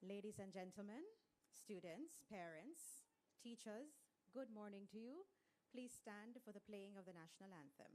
Ladies and gentlemen, students, parents, teachers, good morning to you. Please stand for the playing of the national anthem.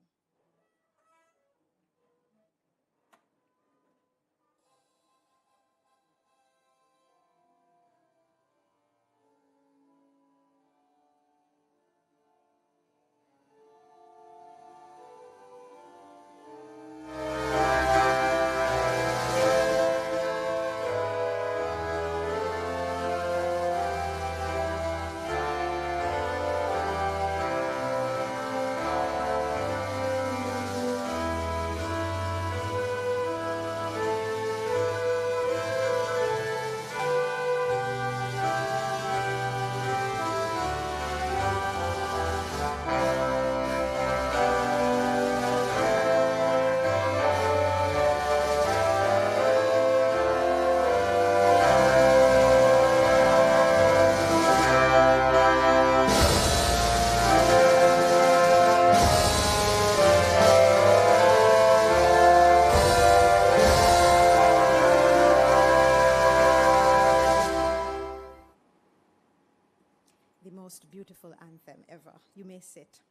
Beautiful anthem ever. You may sit.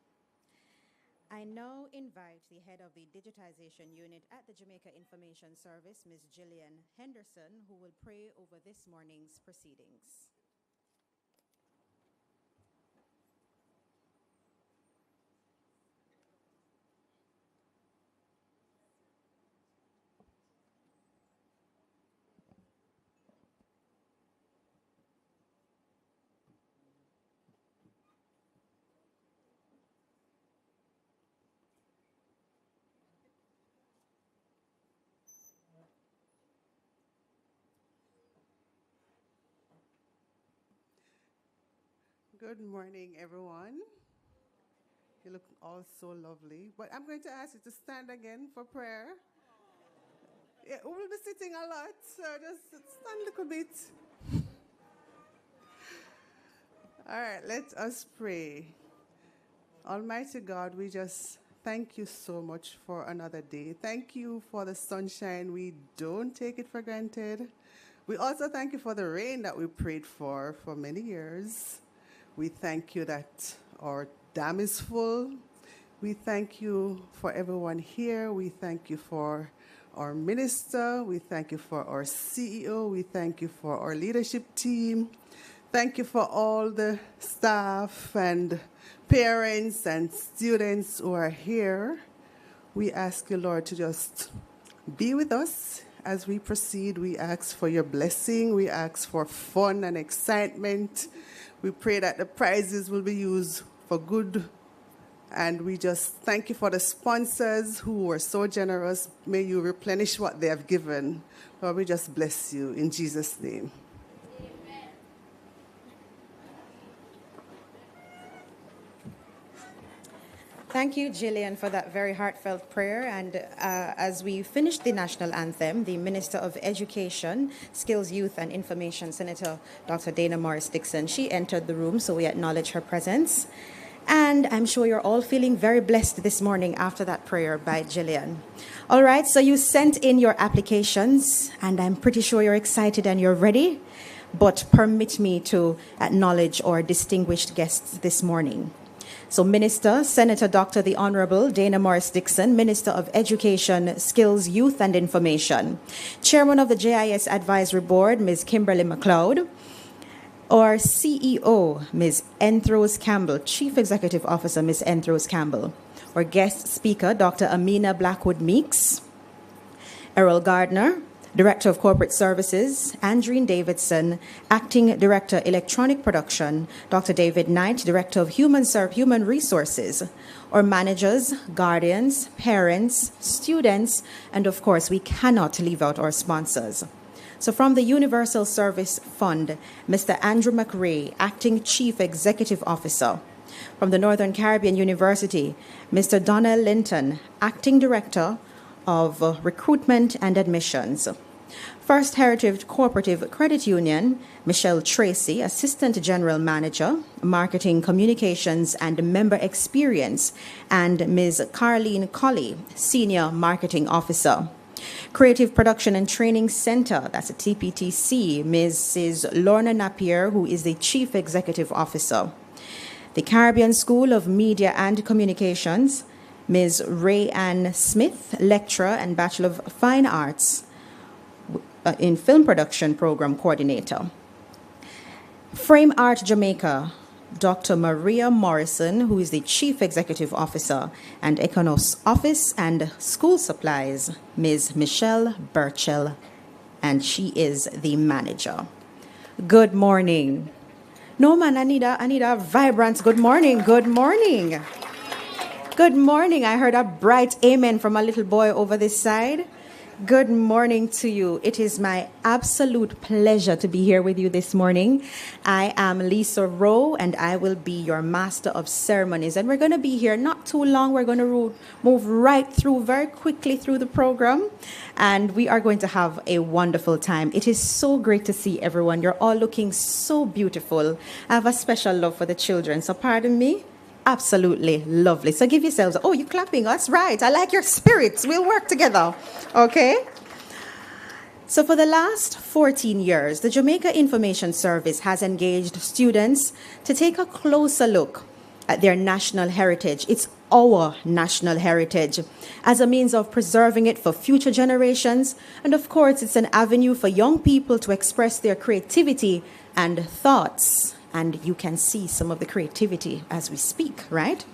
I now invite the head of the digitization unit at the Jamaica Information Service, Ms. Gillian Henderson, who will pray over this morning's proceedings. Good morning, everyone. You look all so lovely. But I'm going to ask you to stand again for prayer. Yeah, we'll be sitting a lot, so just stand a little bit. All right, let us pray. Almighty God, we just thank you so much for another day. Thank you for the sunshine. We don't take it for granted. We also thank you for the rain that we prayed for many years. We thank you that our dam is full. We thank you for everyone here. We thank you for our minister. We thank you for our CEO. We thank you for our leadership team. Thank you for all the staff and parents and students who are here. We ask you, Lord, to just be with us as we proceed. We ask for your blessing. We ask for fun and excitement. We pray that the prizes will be used for good. And we just thank you for the sponsors who were so generous. May you replenish what they have given. Lord, we just bless you in Jesus' name. Amen. Thank you, Gillian, for that very heartfelt prayer. And as we finish the national anthem, the Minister of Education, Skills, Youth and Information, Senator Dr. Dana Morris Dixon, she entered the room, so we acknowledge her presence. And I'm sure you're all feeling very blessed this morning after that prayer by Gillian. All right, so you sent in your applications, and I'm pretty sure you're excited and you're ready. But permit me to acknowledge our distinguished guests this morning. So Minister, Senator Dr. the Honorable Dana Morris Dixon, Minister of Education, Skills, Youth and Information. Chairman of the JIS Advisory Board, Ms. Kimberly McLeod. Our CEO, Ms. Enthros Campbell, Chief Executive Officer, Ms. Enthros Campbell. Our guest speaker, Dr. Amina Blackwood Meeks. Errol Gardner, Director of Corporate Services, Andreen Davidson, Acting Director, Electronic Production, Dr. David Knight, Director of Human Resources, our managers, guardians, parents, students, and of course, we cannot leave out our sponsors. So from the Universal Service Fund, Mr. Andrew McRae, Acting Chief Executive Officer. From the Northern Caribbean University, Mr. Donnell Linton, Acting Director of Recruitment and Admissions. First Heritage Cooperative Credit Union, Michelle Tracy, Assistant General Manager, Marketing Communications and Member Experience, and Ms. Carleen Colley, Senior Marketing Officer. Creative Production and Training Center, that's a TPTC, Mrs. Lorna Napier, who is the Chief Executive Officer. The Caribbean School of Media and Communications, Ms. Ray Ann Smith, Lecturer and Bachelor of Fine Arts in Film Production Program Coordinator. Frame Art Jamaica, Dr. Maria Morrison, who is the Chief Executive Officer, and Econos Office and School Supplies, Ms. Michelle Burchell, and she is the manager. Good morning. No, man, I need a vibrant good morning. Good morning. Good morning. I heard a bright amen from a little boy over this side. Good morning to you. It is my absolute pleasure to be here with you this morning. I am Lisa Rowe, and I will be your Master of Ceremonies. And we're going to be here not too long. We're going to move right through, very quickly through the program. And we are going to have a wonderful time. It is so great to see everyone. You're all looking so beautiful. I have a special love for the children, so pardon me. Absolutely lovely. So give yourselves, oh, you're clapping us, right? I like your spirits. We'll work together, okay? So for the last 14 years, the Jamaica Information Service has engaged students to take a closer look at their national heritage. It's our national heritage as a means of preserving it for future generations. And of course, it's an avenue for young people to express their creativity and thoughts. And you can see some of the creativity as we speak, right?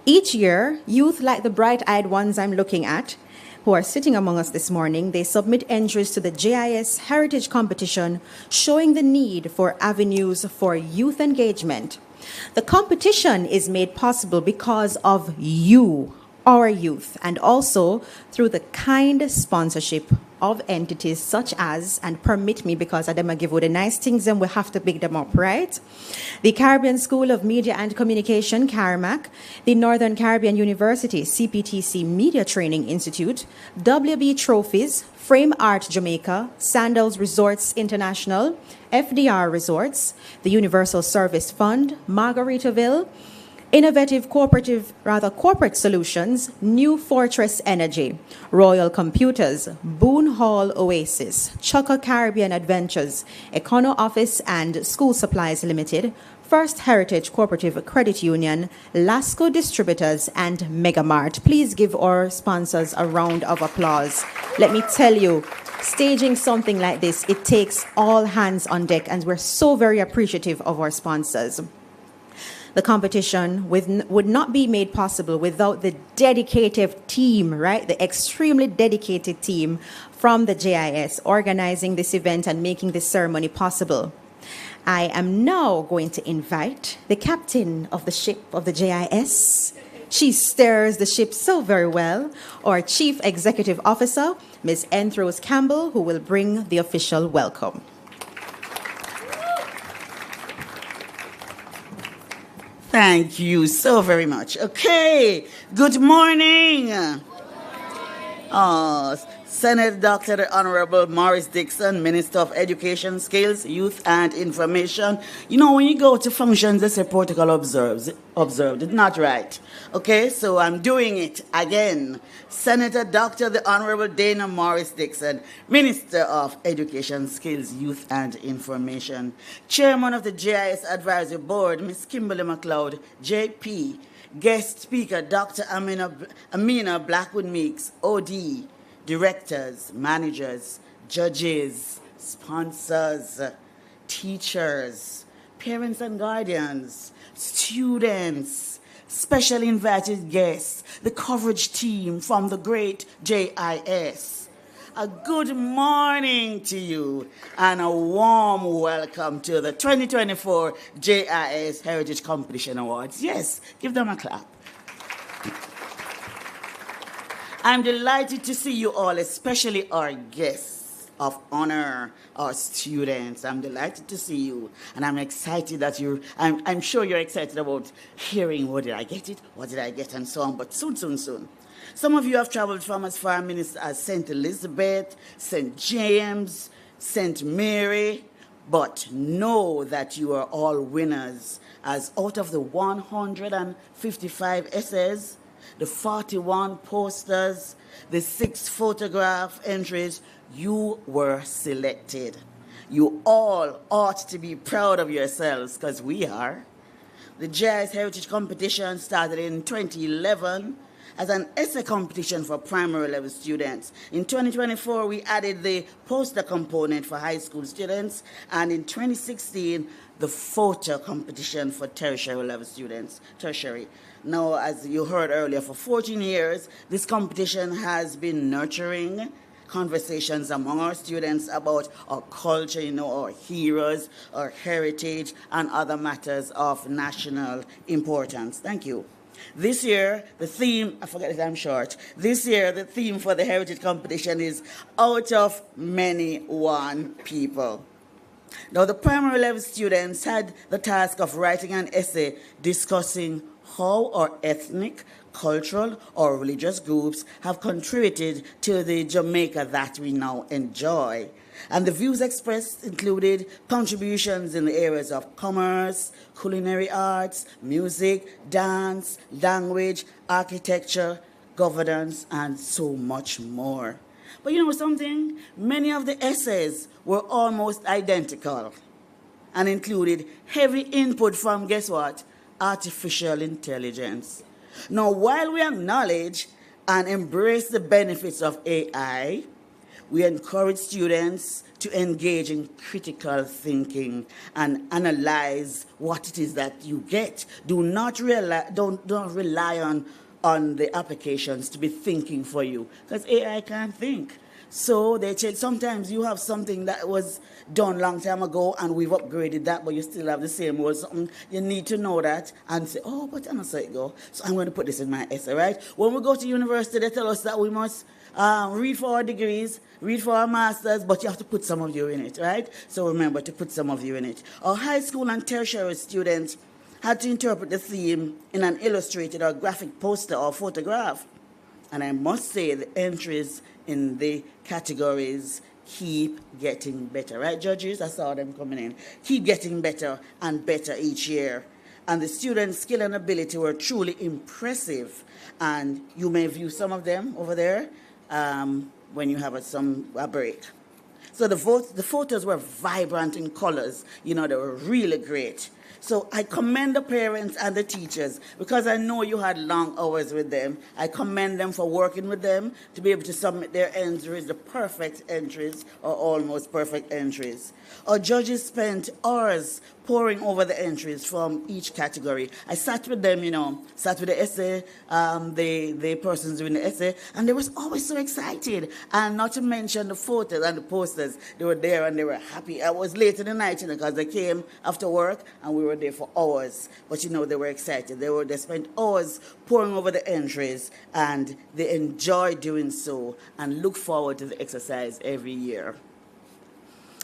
Each year, youth like the bright-eyed ones I'm looking at, who are sitting among us this morning, they submit entries to the JIS Heritage Competition, showing the need for avenues for youth engagement. The competition is made possible because of you, our youth, and also through the kind sponsorship of entities such as, and permit me because I dem give you the nice things and we have to pick them up, right? The Caribbean School of Media and Communication, CARIMAC, the Northern Caribbean University, CPTC Media Training Institute, WB Trophies, Frame Art Jamaica, Sandals Resorts International, FDR Resorts, the Universal Service Fund, Margaritaville, Innovative Corporate Solutions, New Fortress Energy, Royal Computers, Boone Hall Oasis, Chukka Caribbean Adventures, Econo Office and School Supplies Limited, First Heritage Cooperative Credit Union, Lasco Distributors, and Megamart. Please give our sponsors a round of applause. Let me tell you, staging something like this, it takes all hands on deck, and we're so very appreciative of our sponsors. The competition would not be made possible without the dedicated team, right? The extremely dedicated team from the JIS organizing this event and making this ceremony possible. I am now going to invite the captain of the ship of the JIS. She steers the ship so very well. Our Chief Executive Officer, Ms. Enthros Campbell, who will bring the official welcome. Thank you so very much. Okay, good morning. Good morning. Senator Dr. the Honorable Morris Dixon, Minister of Education, Skills, Youth and Information. You know, when you go to functions, they say protocol observed. It's not right. Okay, so I'm doing it again. Senator Dr. the Honorable Dana Morris Dixon, Minister of Education, Skills, Youth and Information. Chairman of the JIS Advisory Board, Ms. Kimberly McLeod, JP. Guest speaker, Dr. Amina Blackwood Meeks, OD. Directors, managers, judges, sponsors, teachers, parents and guardians, students, special invited guests, the coverage team from the great JIS. A good morning to you and a warm welcome to the 2024 JIS Heritage Competition Awards. Yes, give them a clap. I'm delighted to see you all, especially our guests of honor, our students. I'm delighted to see you, and I'm excited that I'm sure you're excited about hearing what did I get it, what did I get, and so on, but soon. Some of you have traveled from as far as St. Elizabeth, St. James, St. Mary, but know that you are all winners, as out of the 155 essays, the 41 posters, the 6 photograph entries, you were selected. You all ought to be proud of yourselves, because we are. The JIS Heritage Competition started in 2011 as an essay competition for primary level students. In 2024, we added the poster component for high school students, and in 2016, the photo competition for tertiary level students, tertiary. Now, as you heard earlier, for 14 years, this competition has been nurturing conversations among our students about our culture, our heroes, our heritage, and other matters of national importance. Thank you. This year, the theme, I forget that I'm short. This year, the theme for the Heritage Competition is Out of Many, One People. Now, the primary level students had the task of writing an essay discussing how our ethnic, cultural, or religious groups have contributed to the Jamaica that we now enjoy. And the views expressed included contributions in the areas of commerce, culinary arts, music, dance, language, architecture, governance, and so much more. But you know something? Many of the essays were almost identical and included heavy input from, guess what? Artificial intelligence. Now, while we acknowledge and embrace the benefits of AI, we encourage students to engage in critical thinking and analyze what it is that you get. Don't rely on the applications to be thinking for you, because AI can't think. So they say sometimes you have something that was done long time ago and we've upgraded that, but you still have the same old something. You need to know that and say, oh, but I know how it go. So I'm going to put this in my essay, right? When we go to university, they tell us that we must read for our degrees, read for our masters, but you have to put some of you in it, right? So remember to put some of you in it. Our high school and tertiary students had to interpret the theme in an illustrated or graphic poster or photograph. And I must say the entries in the categories keep getting better. Right, judges? I saw them coming in. Keep getting better and better each year. And the students' skill and ability were truly impressive. And you may view some of them over there when you have a break. So the photos were vibrant in colors. They were really great. So I commend the parents and the teachers, because I know you had long hours with them. I commend them for working with them to be able to submit their entries, the perfect entries or almost perfect entries. Our judges spent hours poring over the entries from each category. I sat with them, sat with the essay, the persons doing the essay, and they were always so excited. And not to mention the photos and the posters. They were there and they were happy. I was late in the night, because they came after work and we were there for hours. But, they were excited. They spent hours poring over the entries, and they enjoy doing so and look forward to the exercise every year.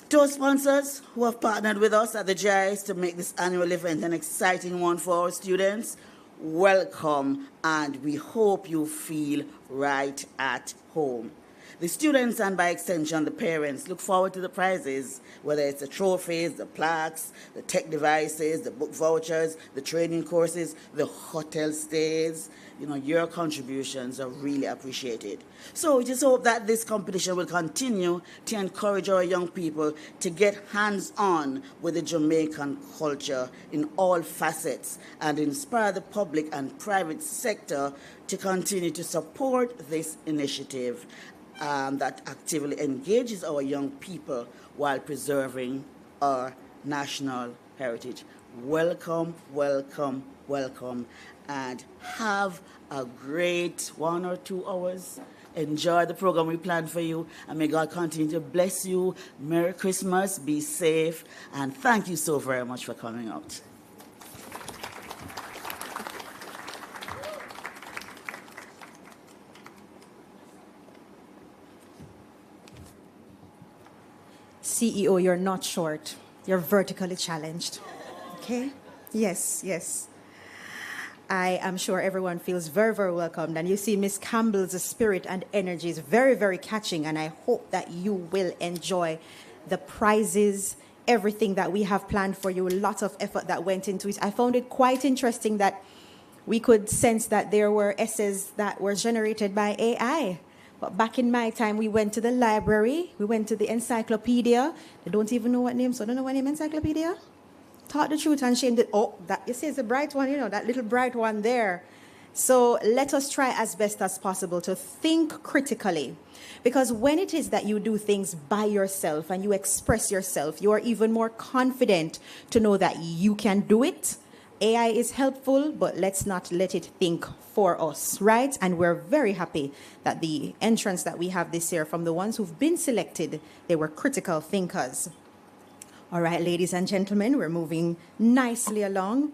To our sponsors who have partnered with us at the JIS to make this annual event an exciting one for our students, welcome, and we hope you feel right at home. The students, and by extension the parents, look forward to the prizes, whether it's the trophies, the plaques, the tech devices, the book vouchers, the training courses, the hotel stays. Your contributions are really appreciated. So we just hope that this competition will continue to encourage our young people to get hands-on with the Jamaican culture in all facets and inspire the public and private sector to continue to support this initiative that actively engages our young people while preserving our national heritage. Welcome, welcome, welcome, and have a great 1 or 2 hours. Enjoy the program we planned for you, and may God continue to bless you. Merry Christmas, be safe, and thank you so very much for coming out. CEO, you're not short. You're vertically challenged. Okay? Yes, yes. I am sure everyone feels very, very welcomed. And you see Miss Campbell's spirit and energy is very, very catching. And I hope that you will enjoy the prizes, everything that we have planned for you. A lot of effort that went into it. I found it quite interesting that we could sense that there were essays that were generated by AI. But back in my time, we went to the library, we went to the encyclopedia. They don't even know what name, so I don't know what name encyclopedia. Taught the truth and shame did. Oh, that you see is a bright one, that little bright one there. So let us try as best as possible to think critically. Because when it is that you do things by yourself and you express yourself, you are even more confident to know that you can do it. AI is helpful, but let's not let it think for us, right? And we're very happy that the entrants that we have this year, from the ones who've been selected, they were critical thinkers. All right, ladies and gentlemen, we're moving nicely along.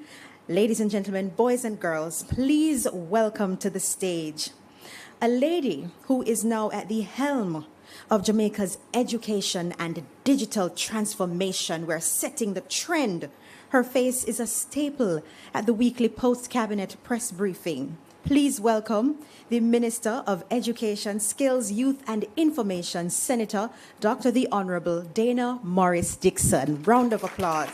Ladies and gentlemen, boys and girls, please welcome to the stage a lady who is now at the helm of Jamaica's education and digital transformation. We're setting the trend. Her face is a staple at the weekly post-cabinet press briefing. Please welcome the Minister of Education, Skills, Youth and Information, Senator Dr. the Honorable Dana Morris Dixon. Round of applause.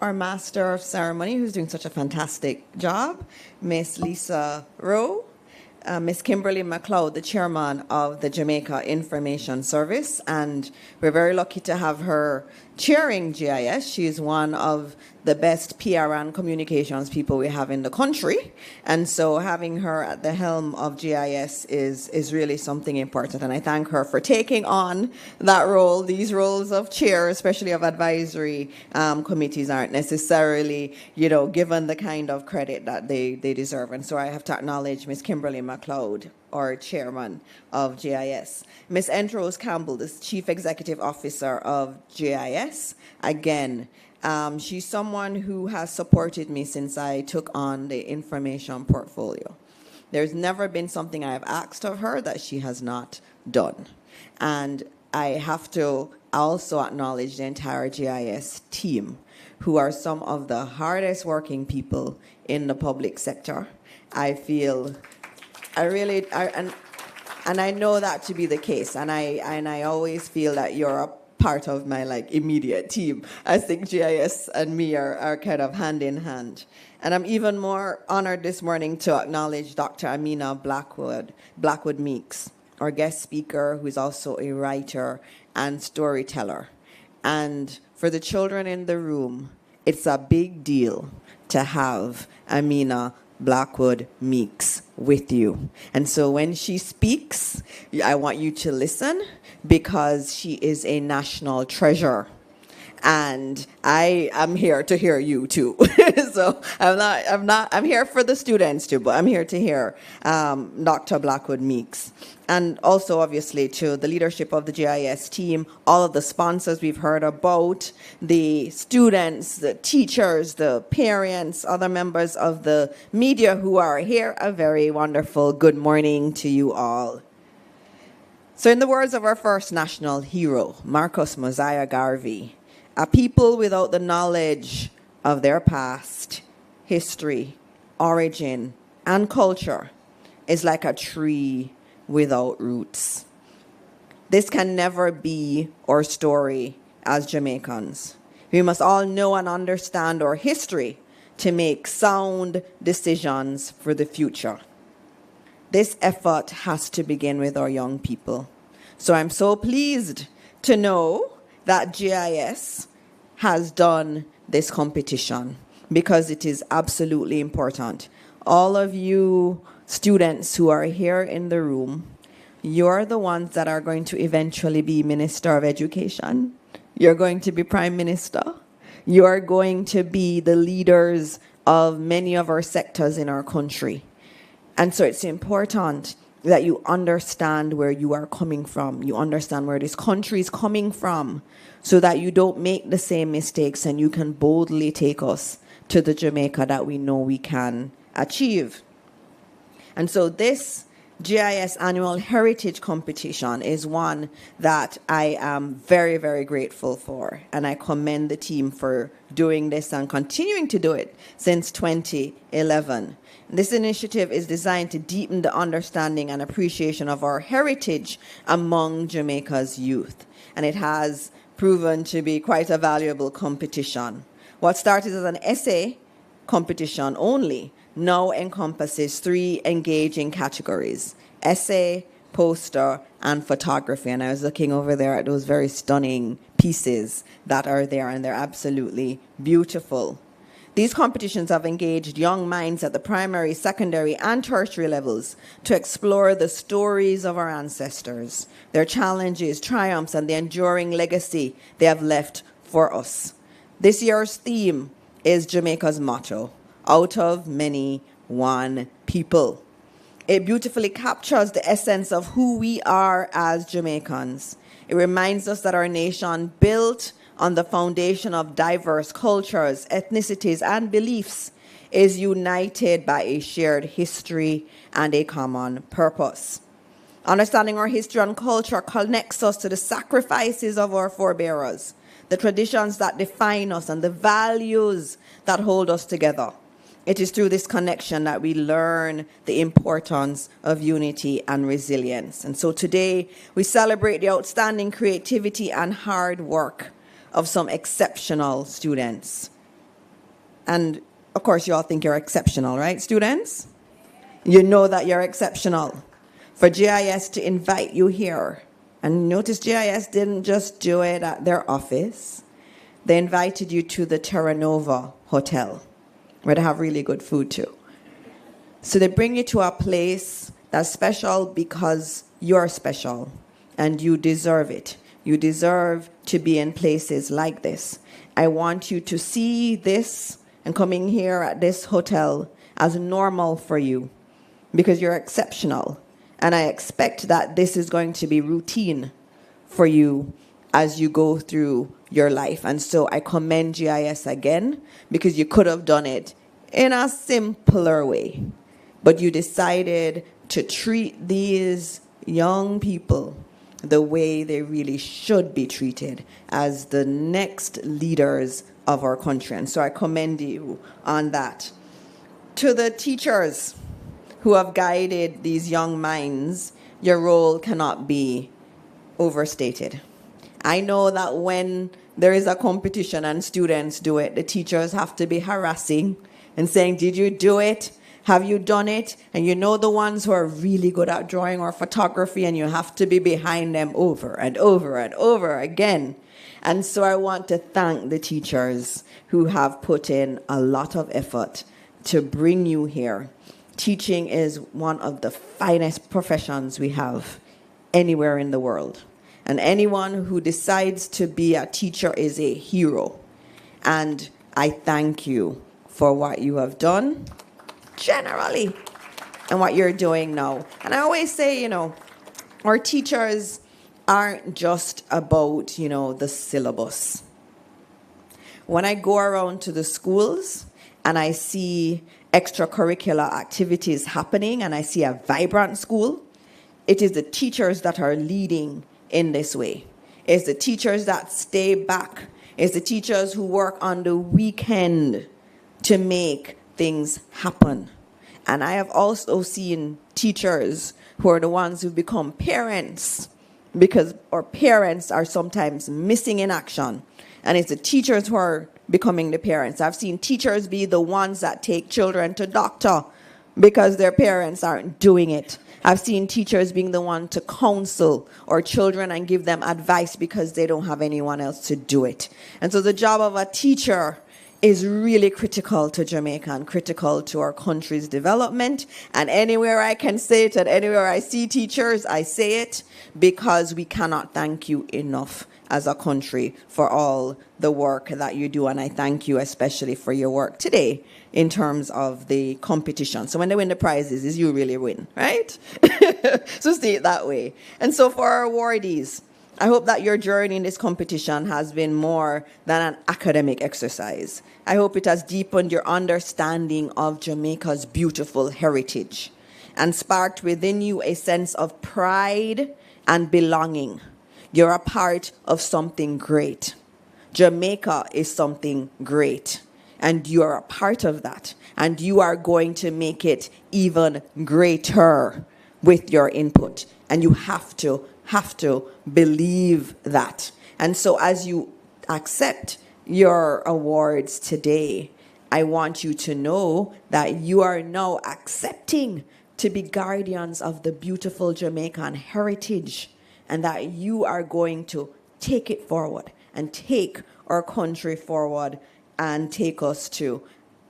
Our Master of Ceremony, who's doing such a fantastic job, Miss Lisa Rowe, Miss Kimberly McLeod, the chairman of the Jamaica Information Service, and we're very lucky to have her chairing JIS. She's one of the best PR and communications people we have in the country, and so having her at the helm of JIS is really something important, and I thank her for taking on that role. These roles of chair, especially of advisory committees, aren't necessarily, given the kind of credit that they deserve, and so I have to acknowledge Miss Kimberly McLeod, our chairman of JIS. Ms. Entrose Campbell, the Chief Executive Officer of JIS. Again, she's someone who has supported me since I took on the information portfolio. There's never been something I have asked of her that she has not done. And I have to also acknowledge the entire JIS team, who are some of the hardest working people in the public sector. And I know that to be the case, and I always feel that you're a part of my immediate team. I think JIS and me are kind of hand in hand. And I'm even more honored this morning to acknowledge Dr. Amina Blackwood Meeks, our guest speaker, who is also a writer and storyteller. And for the children in the room, it's a big deal to have Amina Blackwood Meeks with you. And so when she speaks, I want you to listen, because she is a national treasure. And I am here to hear you too. So I'm here for the students too, but I'm here to hear Dr. Blackwood Meeks. And also, obviously, to the leadership of the JIS team, all of the sponsors we've heard about, the students, the teachers, the parents, other members of the media who are here, a very wonderful good morning to you all. So in the words of our first national hero, Marcus Mosiah Garvey, a people without the knowledge of their past, history, origin, and culture is like a tree without roots. This can never be our story as Jamaicans. We must all know and understand our history to make sound decisions for the future. This effort has to begin with our young people. So I'm so pleased to know that JIS has done this competition, because it is absolutely important. All of you students who are here in the room, you're the ones that are going to eventually be Minister of Education. You're going to be Prime Minister. You're going to be the leaders of many of our sectors in our country. And so it's important that you understand where you are coming from. You understand where this country is coming from, so that you don't make the same mistakes and you can boldly take us to the Jamaica that we know we can achieve. And so this JIS Annual Heritage Competition is one that I am very, very grateful for. And I commend the team for doing this and continuing to do it since 2011. This initiative is designed to deepen the understanding and appreciation of our heritage among Jamaica's youth. And it has proven to be quite a valuable competition. What started as an essay competition only now encompasses 3 engaging categories: essay, poster, and photography. And I was looking over there at those very stunning pieces that are there, and they're absolutely beautiful. These competitions have engaged young minds at the primary, secondary, and tertiary levels to explore the stories of our ancestors, their challenges, triumphs, and the enduring legacy they have left for us. This year's theme is Jamaica's motto, out of many, one people. It beautifully captures the essence of who we are as Jamaicans. It reminds us that our nation, built on the foundation of diverse cultures, ethnicities, and beliefs, is united by a shared history and a common purpose. Understanding our history and culture connects us to the sacrifices of our forebears, the traditions that define us, and the values that hold us together. It is through this connection that we learn the importance of unity and resilience. And so today, we celebrate the outstanding creativity and hard work of some exceptional students. And of course, you all think you're exceptional, right, students? You know that you're exceptional. For JIS to invite you here, and notice JIS didn't just do it at their office. They invited you to the Terra Nova Hotel, where they have really good food too. So they bring you to a place that's special because you're special and you deserve it. You deserve to be in places like this. I want you to see this and coming here at this hotel as normal for you because you're exceptional. And I expect that this is going to be routine for you as you go through your life. And so I commend JIS again because you could have done it in a simpler way. But you decided to treat these young people the way they really should be treated as the next leaders of our country. And so I commend you on that. To the teachers who have guided these young minds, your role cannot be overstated. I know that when there is a competition and students do it, the teachers have to be harassing and saying, did you do it? Have you done it? And you know the ones who are really good at drawing or photography, and you have to be behind them over and over and over again. And so I want to thank the teachers who have put in a lot of effort to bring you here. Teaching is one of the finest professions we have anywhere in the world. And anyone who decides to be a teacher is a hero. And I thank you for what you have done generally and what you're doing now. And I always say, our teachers aren't just about, the syllabus. When I go around to the schools and I see extracurricular activities happening and I see a vibrant school, it is the teachers that are leading in this way. It's the teachers that stay back. It's the teachers who work on the weekend to make things happen. And I have also seen teachers who are the ones who become parents because our parents are sometimes missing in action. And it's the teachers who are becoming the parents. I've seen teachers be the ones that take children to doctor because their parents aren't doing it. I've seen teachers being the one to counsel our children and give them advice because they don't have anyone else to do it. And so the job of a teacher is really critical to Jamaica and critical to our country's development. And anywhere I can say it and anywhere I see teachers, I say it because we cannot thank you enough as a country for all the work that you do. And I thank you especially for your work today in terms of the competition. So when they win the prizes, is you really win, right? So see it that way. And so for our awardees, I hope that your journey in this competition has been more than an academic exercise. I hope it has deepened your understanding of Jamaica's beautiful heritage. and sparked within you a sense of pride and belonging. You're a part of something great. Jamaica is something great, and you're a part of that, and you are going to make it even greater with your input, and you have to believe that. And so as you accept your awards today, I want you to know that you are now accepting to be guardians of the beautiful Jamaican heritage, and that you are going to take it forward and take our country forward and take us to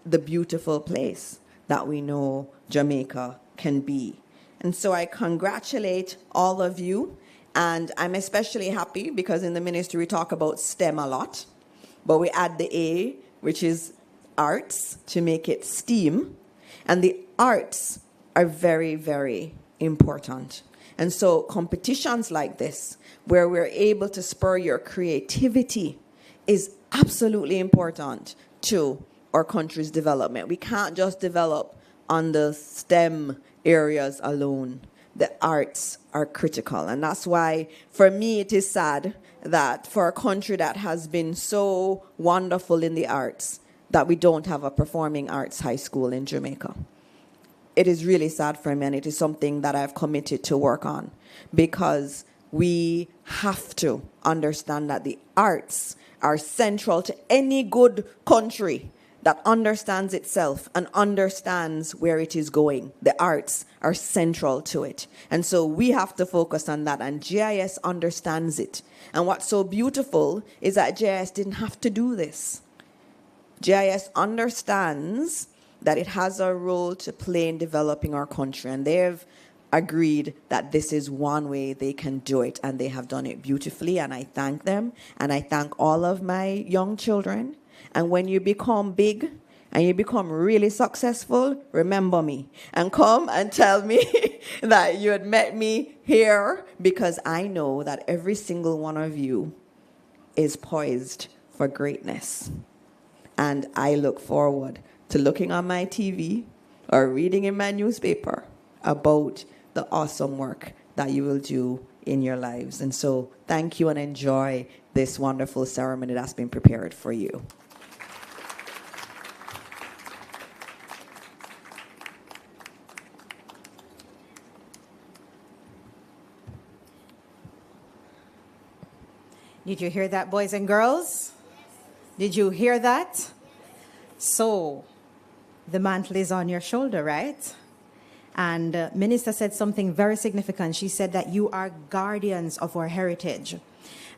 the beautiful place that we know Jamaica can be. And so I congratulate all of you, and I'm especially happy because in the ministry we talk about STEM a lot, but we add the A, which is arts, to make it STEAM, and the arts are very, very important. And so competitions like this, where we're able to spur your creativity, is absolutely important to our country's development. We can't just develop on the STEM areas alone. The arts are critical. And that's why, for me, it is sad that for a country that has been so wonderful in the arts, that we don't have a performing arts high school in Jamaica. It is really sad for me, and it is something that I've committed to work on, because we have to understand that the arts are central to any good country that understands itself and understands where it is going. The arts are central to it. And so we have to focus on that, and JIS understands it. And what's so beautiful is that JIS didn't have to do this. JIS understands that it has a role to play in developing our country, and they've agreed that this is one way they can do it, and they have done it beautifully, and I thank them, and I thank all of my young children. And when you become big and you become really successful, remember me and come and tell me that you had met me here, because I know that every single one of you is poised for greatness. And I look forward to looking on my TV or reading in my newspaper about the awesome work that you will do in your lives. And so thank you, and enjoy this wonderful ceremony that's been prepared for you. Did you hear that, boys and girls? Did you hear that? So, the mantle is on your shoulder, right? And Minister said something very significant. She said that you are guardians of our heritage.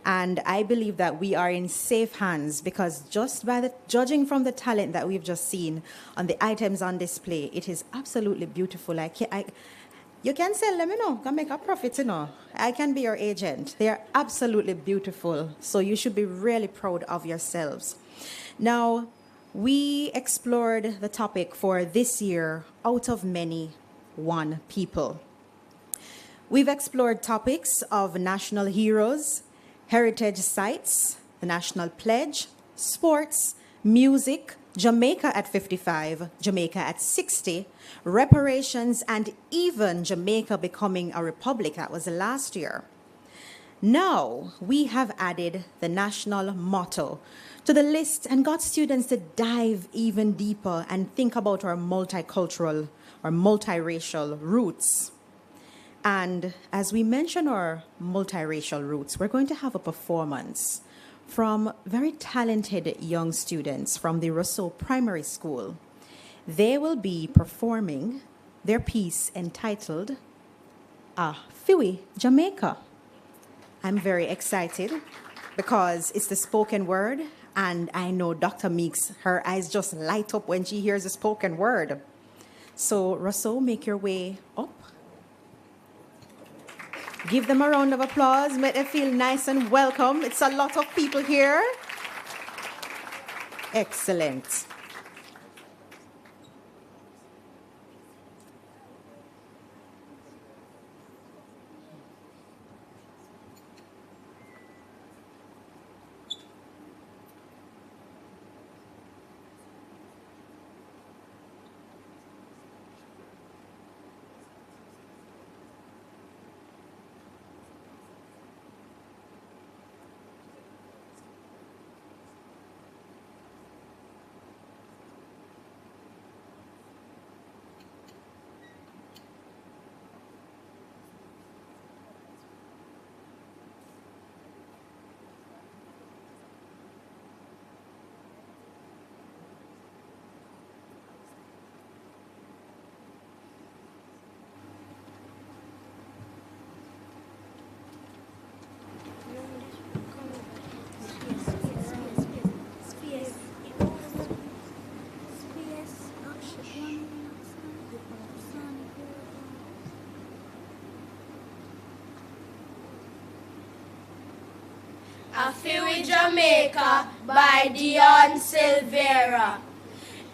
And I believe that we are in safe hands, because just by judging from the talent that we've just seen on the items on display, it is absolutely beautiful. You can sell them, can make a profit, I can be your agent. They are absolutely beautiful. So you should be really proud of yourselves. Now, we explored the topic for this year, out of many, one people. We've explored topics of national heroes, heritage sites, the national pledge, sports, music, Jamaica at 55, Jamaica at 60, reparations, and even Jamaica becoming a republic. That was last year. Now, we have added the national motto to the list and got students to dive even deeper and think about our multicultural or multiracial roots. And as we mention our multiracial roots, we're going to have a performance from very talented young students from the Rousseau Primary School. They will be performing their piece entitled Fiwi, Jamaica. I'm very excited because it's the spoken word, and I know Dr. Meeks, her eyes just light up when she hears the spoken word. So Rousseau, make your way up. Give them a round of applause. Make them feel nice and welcome. It's a lot of people here. Excellent. A Few with Jamaica by Dion Silvera.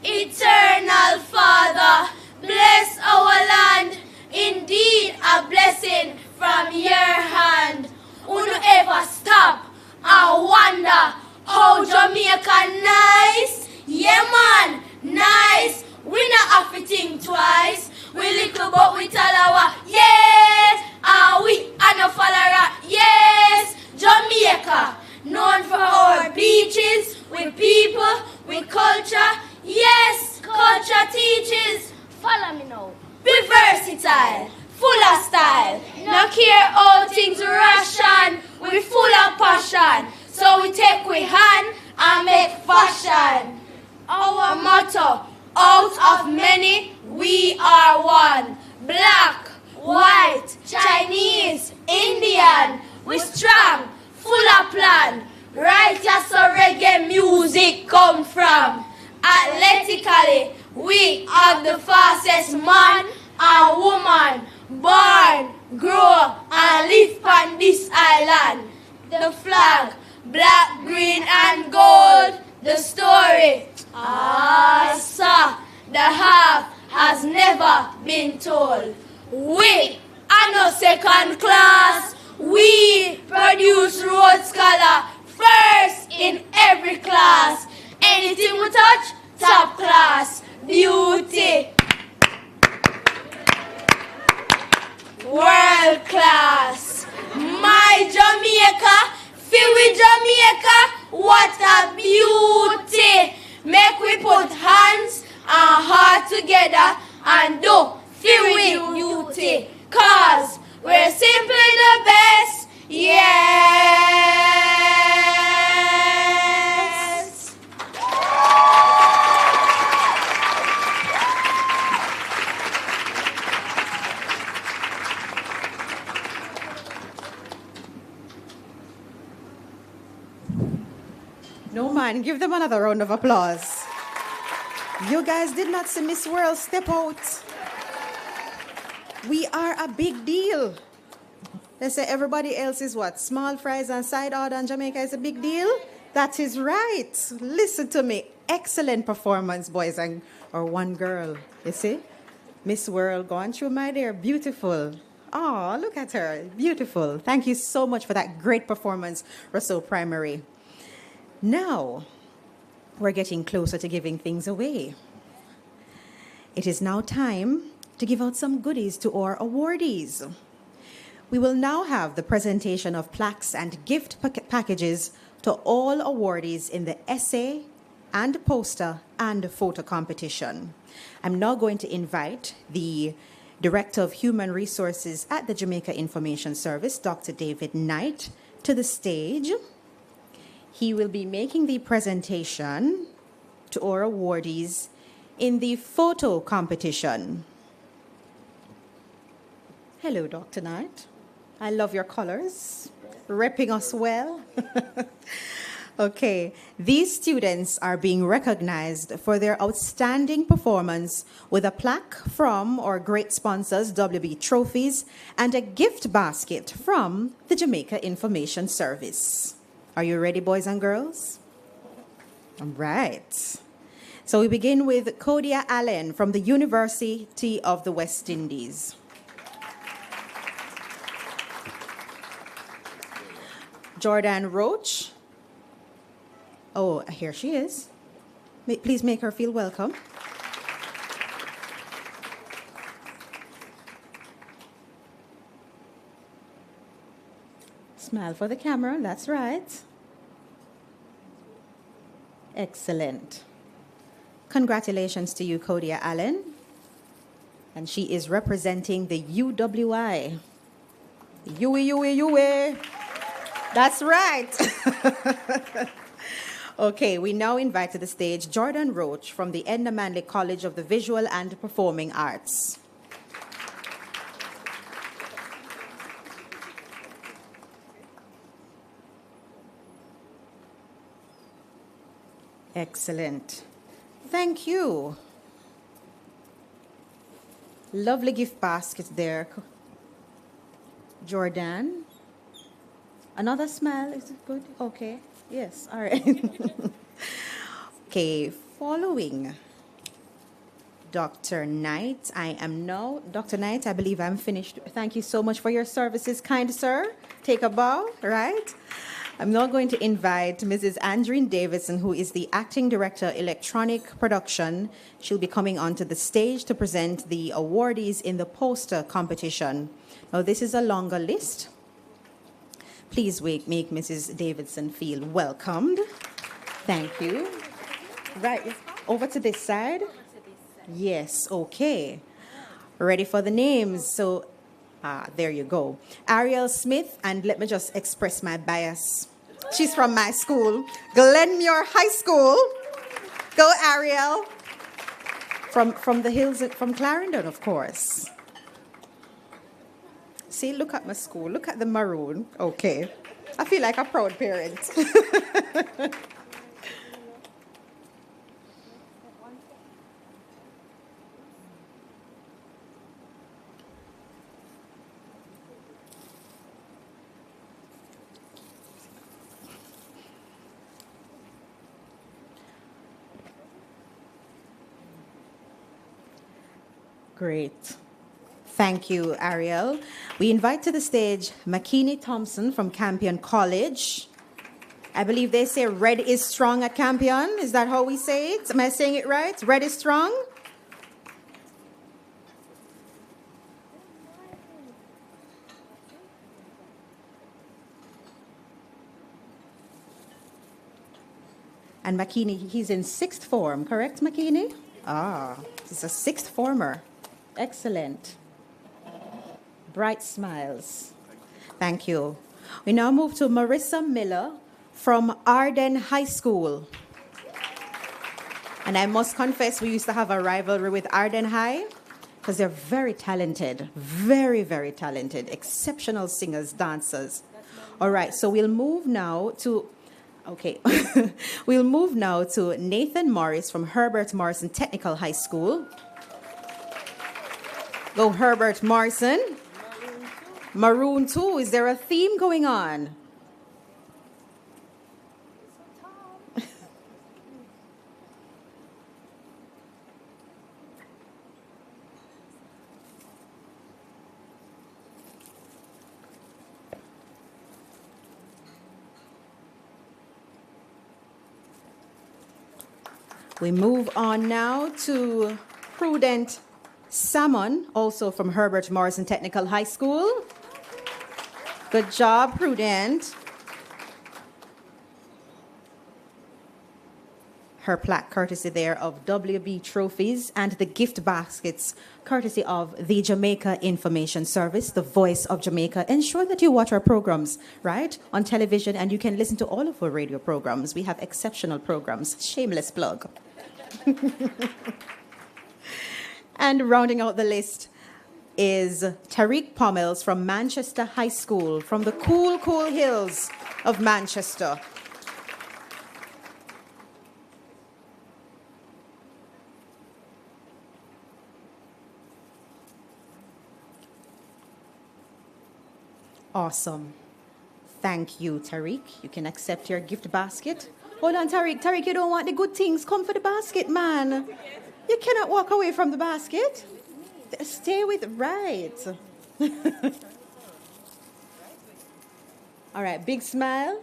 Eternal Father, bless our land, indeed a blessing from your hand. Who ever stop and wonder how Jamaica nice? Yeah man, nice. We not have to think twice. We little but we tell our yes, and we are no follower. Yes, Jamaica, known for our beaches, with people, with culture. Yes, culture teaches. Follow me now. Be versatile, full of style. No care how things ration. We full of passion. So we take we hand and make fashion. Our motto, out of many, we are one. Black, white, Chinese, Indian. We strong, full of plan. Right here so reggae music come from. Athletically, we are the fastest man and woman. Born, grow, and live on this island. The flag, black, green, and gold. The story, sir, the half has never been told. We are no second class. We produce road scholar first in every class. Anything we touch, top class. Beauty, world class. My Jamaica, feel with Jamaica, what a beauty. Make we put hands and heart together and do feel with beauty. Cause we're simply the best, yes. No man, give them another round of applause. You guys did not see Miss World step out. We are a big deal. They say everybody else is what? Small fries and side order and Jamaica is a big deal? That is right. Listen to me. Excellent performance, boys or one girl. You see? Miss World going through my dear. Beautiful. Oh, look at her. Beautiful. Thank you so much for that great performance, Russell Primary. Now, we're getting closer to giving things away. It is now time to give out some goodies to our awardees. We will now have the presentation of plaques and gift packages to all awardees in the essay and poster and photo competition. I'm now going to invite the Director of Human Resources at the Jamaica Information Service, Dr. David Knight, to the stage. He will be making the presentation to our awardees in the photo competition. Hello, Dr. Knight. I love your colors, repping us well. Okay, these students are being recognized for their outstanding performance with a plaque from our great sponsors, WB Trophies, and a gift basket from the Jamaica Information Service. Are you ready, boys and girls? All right. So we begin with Kodia Allen from the University of the West Indies. Jordan Roach. Oh, here she is. Please make her feel welcome. Smile for the camera, that's right. Excellent. Congratulations to you, Kodia Allen. And she is representing the UWI. UWI. That's right. Okay, we now invite to the stage Jordan Roach from the Edna Manley College of the Visual and Performing Arts. Excellent. Thank you. Lovely gift basket there, Jordan. Another smile, is it good? Okay, yes, all right. Okay, following Dr. Knight, I am now, Dr. Knight, I believe I'm finished. Thank you so much for your services, kind sir. Take a bow, right? I'm now going to invite Mrs. Andreen Davidson, who is the Acting Director, Electronic Production. She'll be coming onto the stage to present the awardees in the poster competition. Now, this is a longer list. Please make Mrs. Davidson feel welcomed. Thank you. Right, over to this side. Yes, okay. Ready for the names. So, there you go. Ariel Smith, and let me just express my bias. She's from my school, Glenmuir High School. Go, Ariel. From the hills, from Clarendon, of course. See, look at my school. Look at the maroon. Okay. I feel like a proud parent. Great. Thank you, Ariel. We invite to the stage Makini Thompson from Campion College. I believe they say red is strong at Campion. Is that how we say it? Am I saying it right? Red is strong? And Makini, he's in sixth form, correct, Makini? Ah, he's a sixth former. Excellent. Bright smiles. Thank you. We now move to Marissa Miller from Arden High School. And I must confess, we used to have a rivalry with Arden High because they're very talented, very, very talented, exceptional singers, dancers. All right, so we'll move now to, okay, we'll move now to Nathan Morris from Herbert Morrison Technical High School. Go, Herbert Morrison. Maroon 2. Is there a theme going on? We move on now to Prudent Salmon, also from Herbert Morrison Technical High School. Good job, Prudent. Her plaque courtesy there of WB trophies and the gift baskets courtesy of the Jamaica Information Service, the voice of Jamaica. Ensure that you watch our programs, right, on television, and you can listen to all of our radio programs. We have exceptional programs. Shameless plug. And rounding out the list is Tariq Pommels from Manchester High School, from the cool, cool hills of Manchester. Awesome. Thank you, Tariq. You can accept your gift basket. Hold on, Tariq. Tariq, you don't want the good things. Come for the basket, man. You cannot walk away from the basket. Stay with, right. All right, big smile.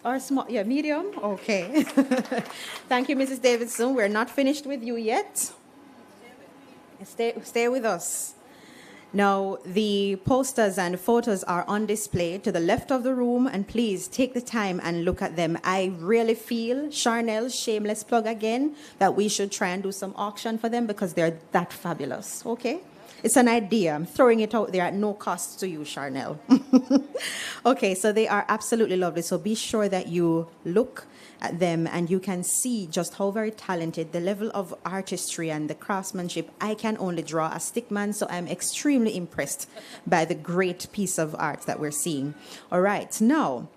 Or small, yeah, medium? Okay. Thank you, Mrs. Davidson. We're not finished with you yet. Stay with us. Now, the posters and photos are on display to the left of the room, and please take the time and look at them. I really feel, Charnel, shameless plug again, that we should try and do some auction for them because they're that fabulous, okay? It's an idea. I'm throwing it out there at no cost to you, Charnel. Okay, so they are absolutely lovely. So be sure that you look at them and you can see just how very talented, the level of artistry and the craftsmanship. I can only draw a stick man, so I'm extremely impressed by the great piece of art that we're seeing. All right, now,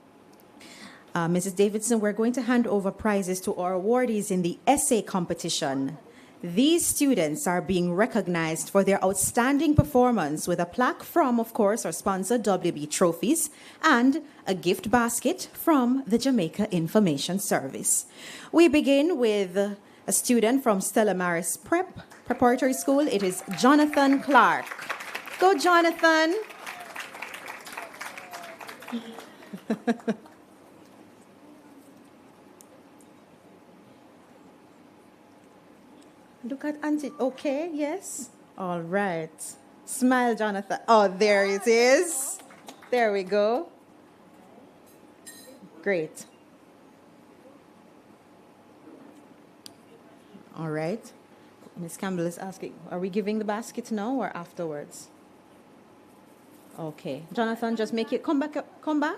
Mrs. Davidson, we're going to hand over prizes to our awardees in the essay competition. These students are being recognized for their outstanding performance with a plaque from, of course, our sponsor, WB Trophies, and a gift basket from the Jamaica Information Service. We begin with a student from Stella Maris Preparatory School. It is Jonathan Clark. Go, Jonathan. Look at Auntie. Okay, yes. All right. Smile, Jonathan. Oh, there it is. There we go. Great. All right. Miss Campbell is asking, are we giving the basket now or afterwards? Okay. Jonathan, just make it, come back, come back.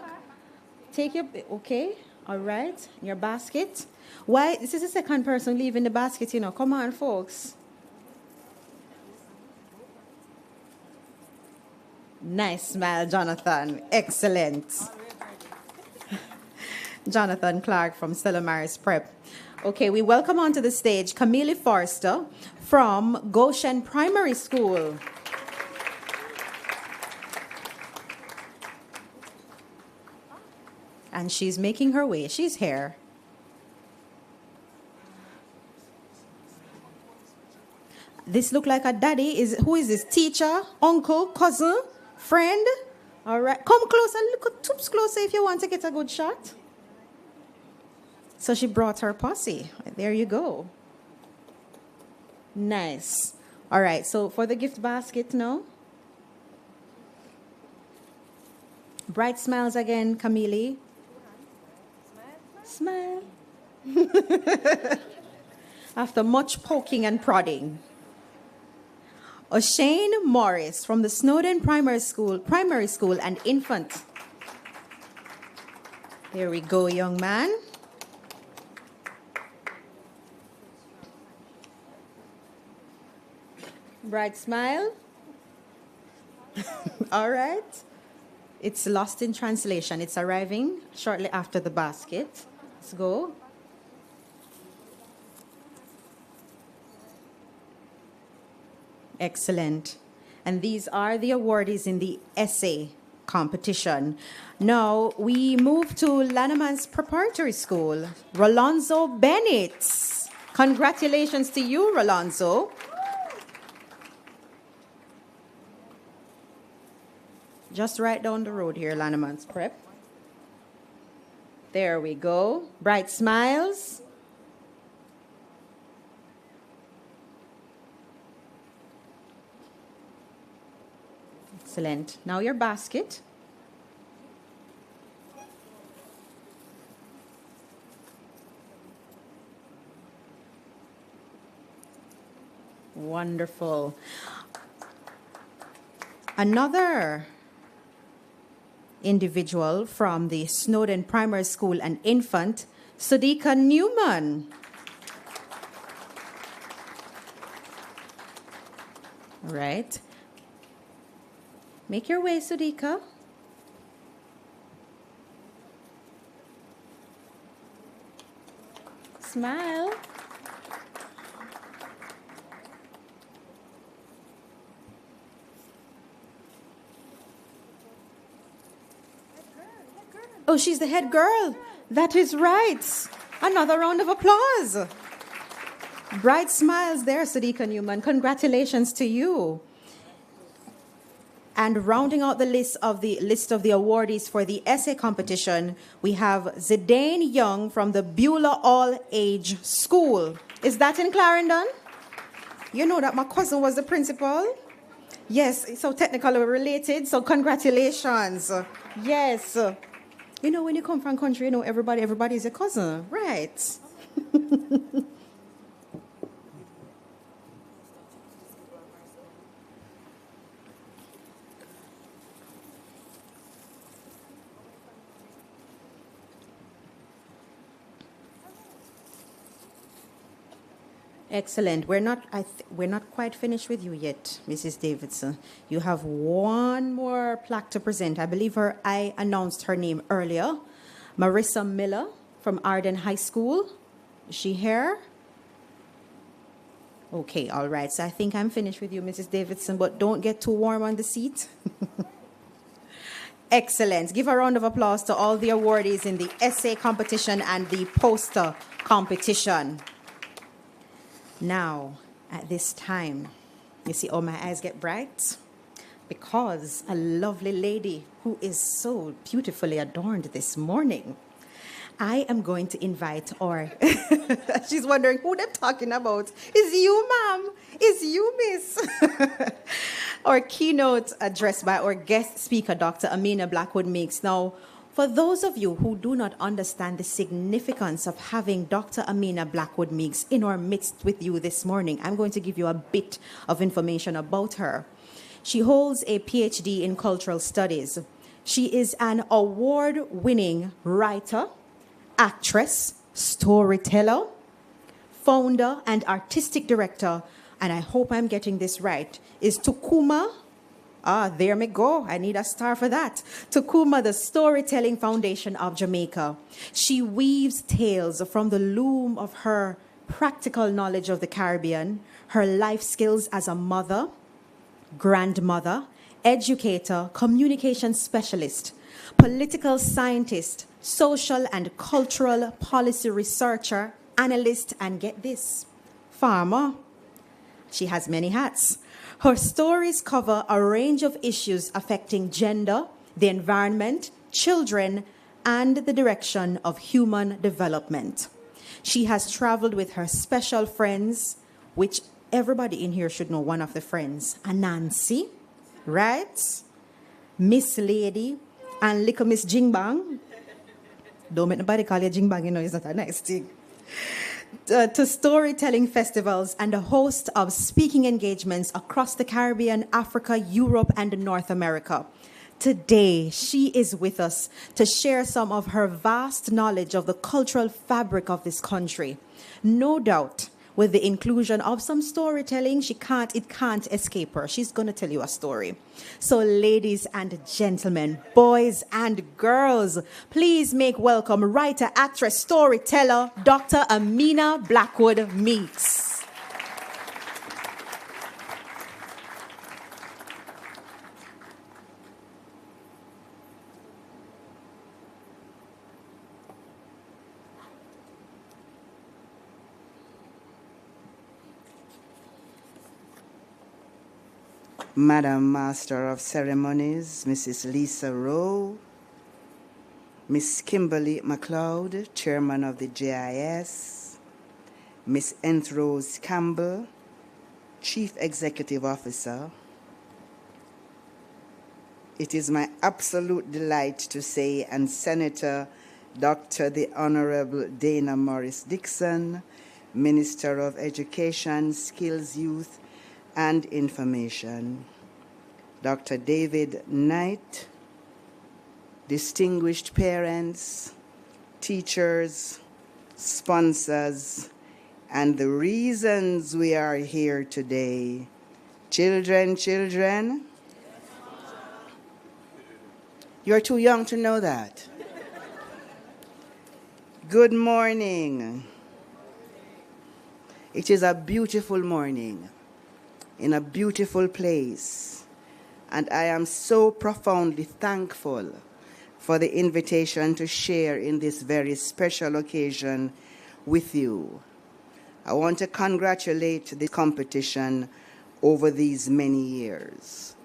Take your, okay. All right. Your basket. Why? This is the second person leaving the basket, you know. Come on, folks. Nice smile, Jonathan. Excellent. Jonathan Clark from Stella Maris Prep. Okay, we welcome onto the stage Camille Forster from Goshen Primary School. And she's making her way. She's here. This look like a daddy. Who is this? Teacher, uncle, cousin, friend? All right. Come closer. Look toops closer if you want to get a good shot. So she brought her posse. There you go. Nice. All right. So for the gift basket now. Bright smiles again, Camille. Smile. After much poking and prodding. O'Shane Morris from the Snowden Primary School and Infant. There we go, young man. Bright smile. All right. It's lost in translation. It's arriving shortly after the basket. Let's go. Excellent. And these are the awardees in the essay competition. Now we move to Lanneman's Preparatory School. Rolonzo Bennett. Congratulations to you, Rolonzo. Just right down the road here, Lanneman's Prep. There we go. Bright smiles. Excellent. Now your basket. Wonderful. Another individual from the Snowden Primary School and Infant, Sudika Newman. All right. Make your way, Sudika. Smile. Oh, she's the head girl. That is right. Another round of applause. Bright smiles there, Sadiqa Newman. Congratulations to you. And rounding out the list of the awardees for the essay competition, we have Zidane Young from the Beulah All-Age School. Is that in Clarendon? You know that my cousin was the principal? Yes, so technically related, so congratulations. Yes. You know, when you come from country, you know, everybody is a cousin, right? Excellent. We're not quite finished with you yet, Mrs. Davidson. You have one more plaque to present. I believe I announced her name earlier. Marissa Miller from Arden High School. Is she here? Okay, all right. So I think I'm finished with you, Mrs. Davidson, but don't get too warm on the seat. Excellent. Give a round of applause to all the awardees in the essay competition and the poster competition. Now, at this time, you see, oh, my eyes get bright because a lovely lady who is so beautifully adorned this morning, I am going to invite, or she's wondering who they're talking about. Is you, ma'am? Is you, miss? Our keynote address by our guest speaker, Dr. Amina Blackwood Meeks. Now, for those of you who do not understand the significance of having Dr. Amina Blackwood Meeks in our midst with you this morning, I'm going to give you a bit of information about her. She holds a PhD in cultural studies. She is an award-winning writer, actress, storyteller, founder, and artistic director, and I hope I'm getting this right, is Tukuma. There me go. I need a star for that. Tukuma, the Storytelling Foundation of Jamaica. She weaves tales from the loom of her practical knowledge of the Caribbean, her life skills as a mother, grandmother, educator, communication specialist, political scientist, social and cultural policy researcher, analyst, and get this, farmer. She has many hats. Her stories cover a range of issues affecting gender, the environment, children, and the direction of human development. She has traveled with her special friends, which everybody in here should know one of the friends, Anansi, right? Miss Lady, and little Miss Jingbang. Don't make nobody call you Jingbang, you know, it's not a nice thing. To storytelling festivals and a host of speaking engagements across the Caribbean, Africa, Europe, and North America. Today, she is with us to share some of her vast knowledge of the cultural fabric of this country. No doubt, with the inclusion of some storytelling, it can't escape her. She's going to tell you a story. So ladies and gentlemen, boys and girls, please make welcome writer, actress, storyteller, Dr. Amina Blackwood Meeks. Madam Master of Ceremonies, Mrs. Lisa Rowe, Miss Kimberly McLeod, Chairman of the JIS, Miss Entrose Campbell, Chief Executive Officer. It is my absolute delight to say, and Senator Dr. the Honorable Dana Morris Dixon, Minister of Education, Skills, Youth, and Information, Dr. David Knight, distinguished parents, teachers, sponsors, and the reasons we are here today. Children, you're too young to know that. Good morning. It is a beautiful morning in a beautiful place, and I am so profoundly thankful for the invitation to share in this very special occasion with you. I want to congratulate the competition over these many years.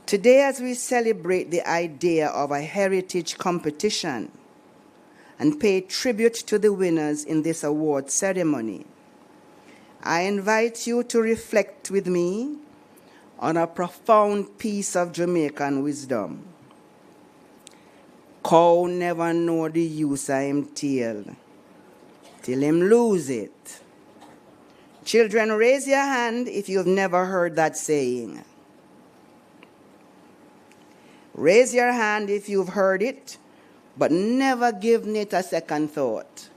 Today, as we celebrate the idea of a heritage competition and pay tribute to the winners in this award ceremony, I invite you to reflect with me on a profound piece of Jamaican wisdom. Cow never know the use of him tail till him lose it. Children, raise your hand if you've never heard that saying. Raise your hand if you've heard it, but never given it a second thought.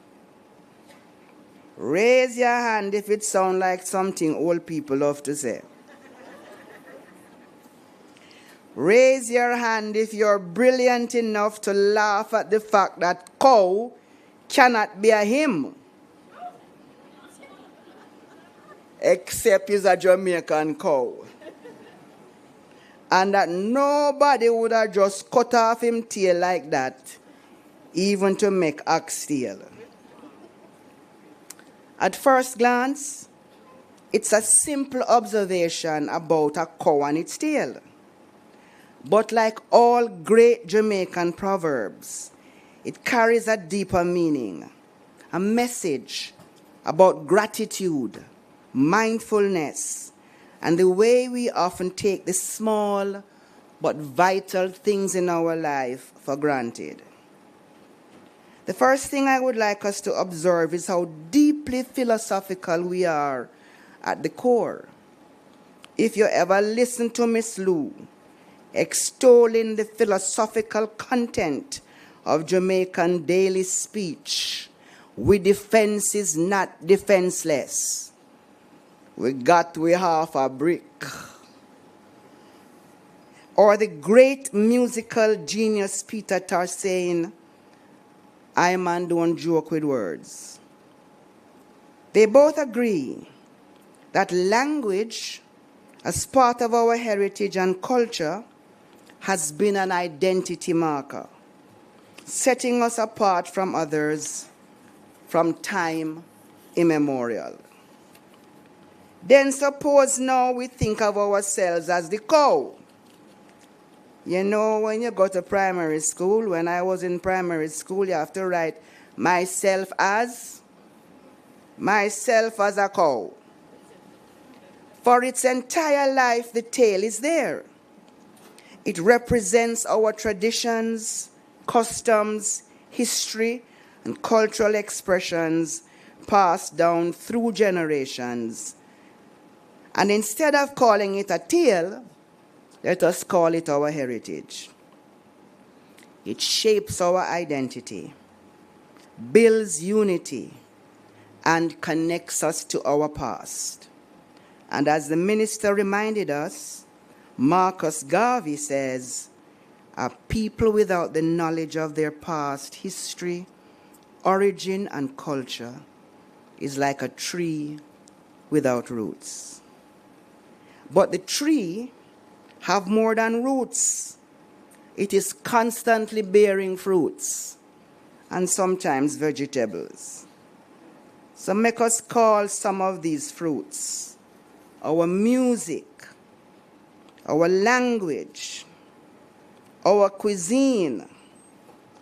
Raise your hand if it sounds like something old people love to say. Raise your hand if you're brilliant enough to laugh at the fact that cow cannot be a him. except he's a Jamaican cow. And that nobody would have just cut off him tail like that, even to make oxtail. At first glance, it's a simple observation about a cow and its tail. But like all great Jamaican proverbs, it carries a deeper meaning, a message about gratitude, mindfulness, and the way we often take the small but vital things in our life for granted. The first thing I would like us to observe is how deeply philosophical we are at the core. If you ever listen to Miss Lou extolling the philosophical content of Jamaican daily speech, we defenses not defenseless. We half a brick. Or the great musical genius Peter Tar saying, I man don't joke with words. They both agree that language, as part of our heritage and culture, has been an identity marker, setting us apart from others from time immemorial. Then suppose now we think of ourselves as the cow. You know, when you go to primary school, when I was in primary school, you have to write myself as a cow. For its entire life, the tail is there. It represents our traditions, customs, history, and cultural expressions passed down through generations. And instead of calling it a tail, let us call it our heritage. It shapes our identity, builds unity, and connects us to our past. And as the minister reminded us, Marcus Garvey says, a people without the knowledge of their past history, origin, and culture is like a tree without roots. But the tree have more than roots. It is constantly bearing fruits and sometimes vegetables. So make us call some of these fruits our music, our language, our cuisine,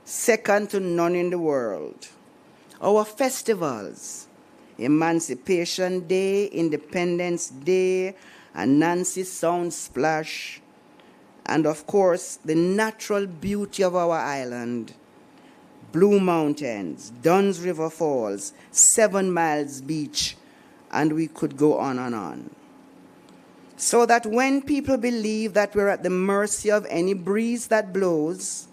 second to none in the world, our festivals, Emancipation Day, Independence Day, Anansi Sound Splash, and of course, the natural beauty of our island, Blue Mountains, Dunn's River Falls, 7 Miles Beach, and we could go on and on. So that when people believe that we're at the mercy of any breeze that blows,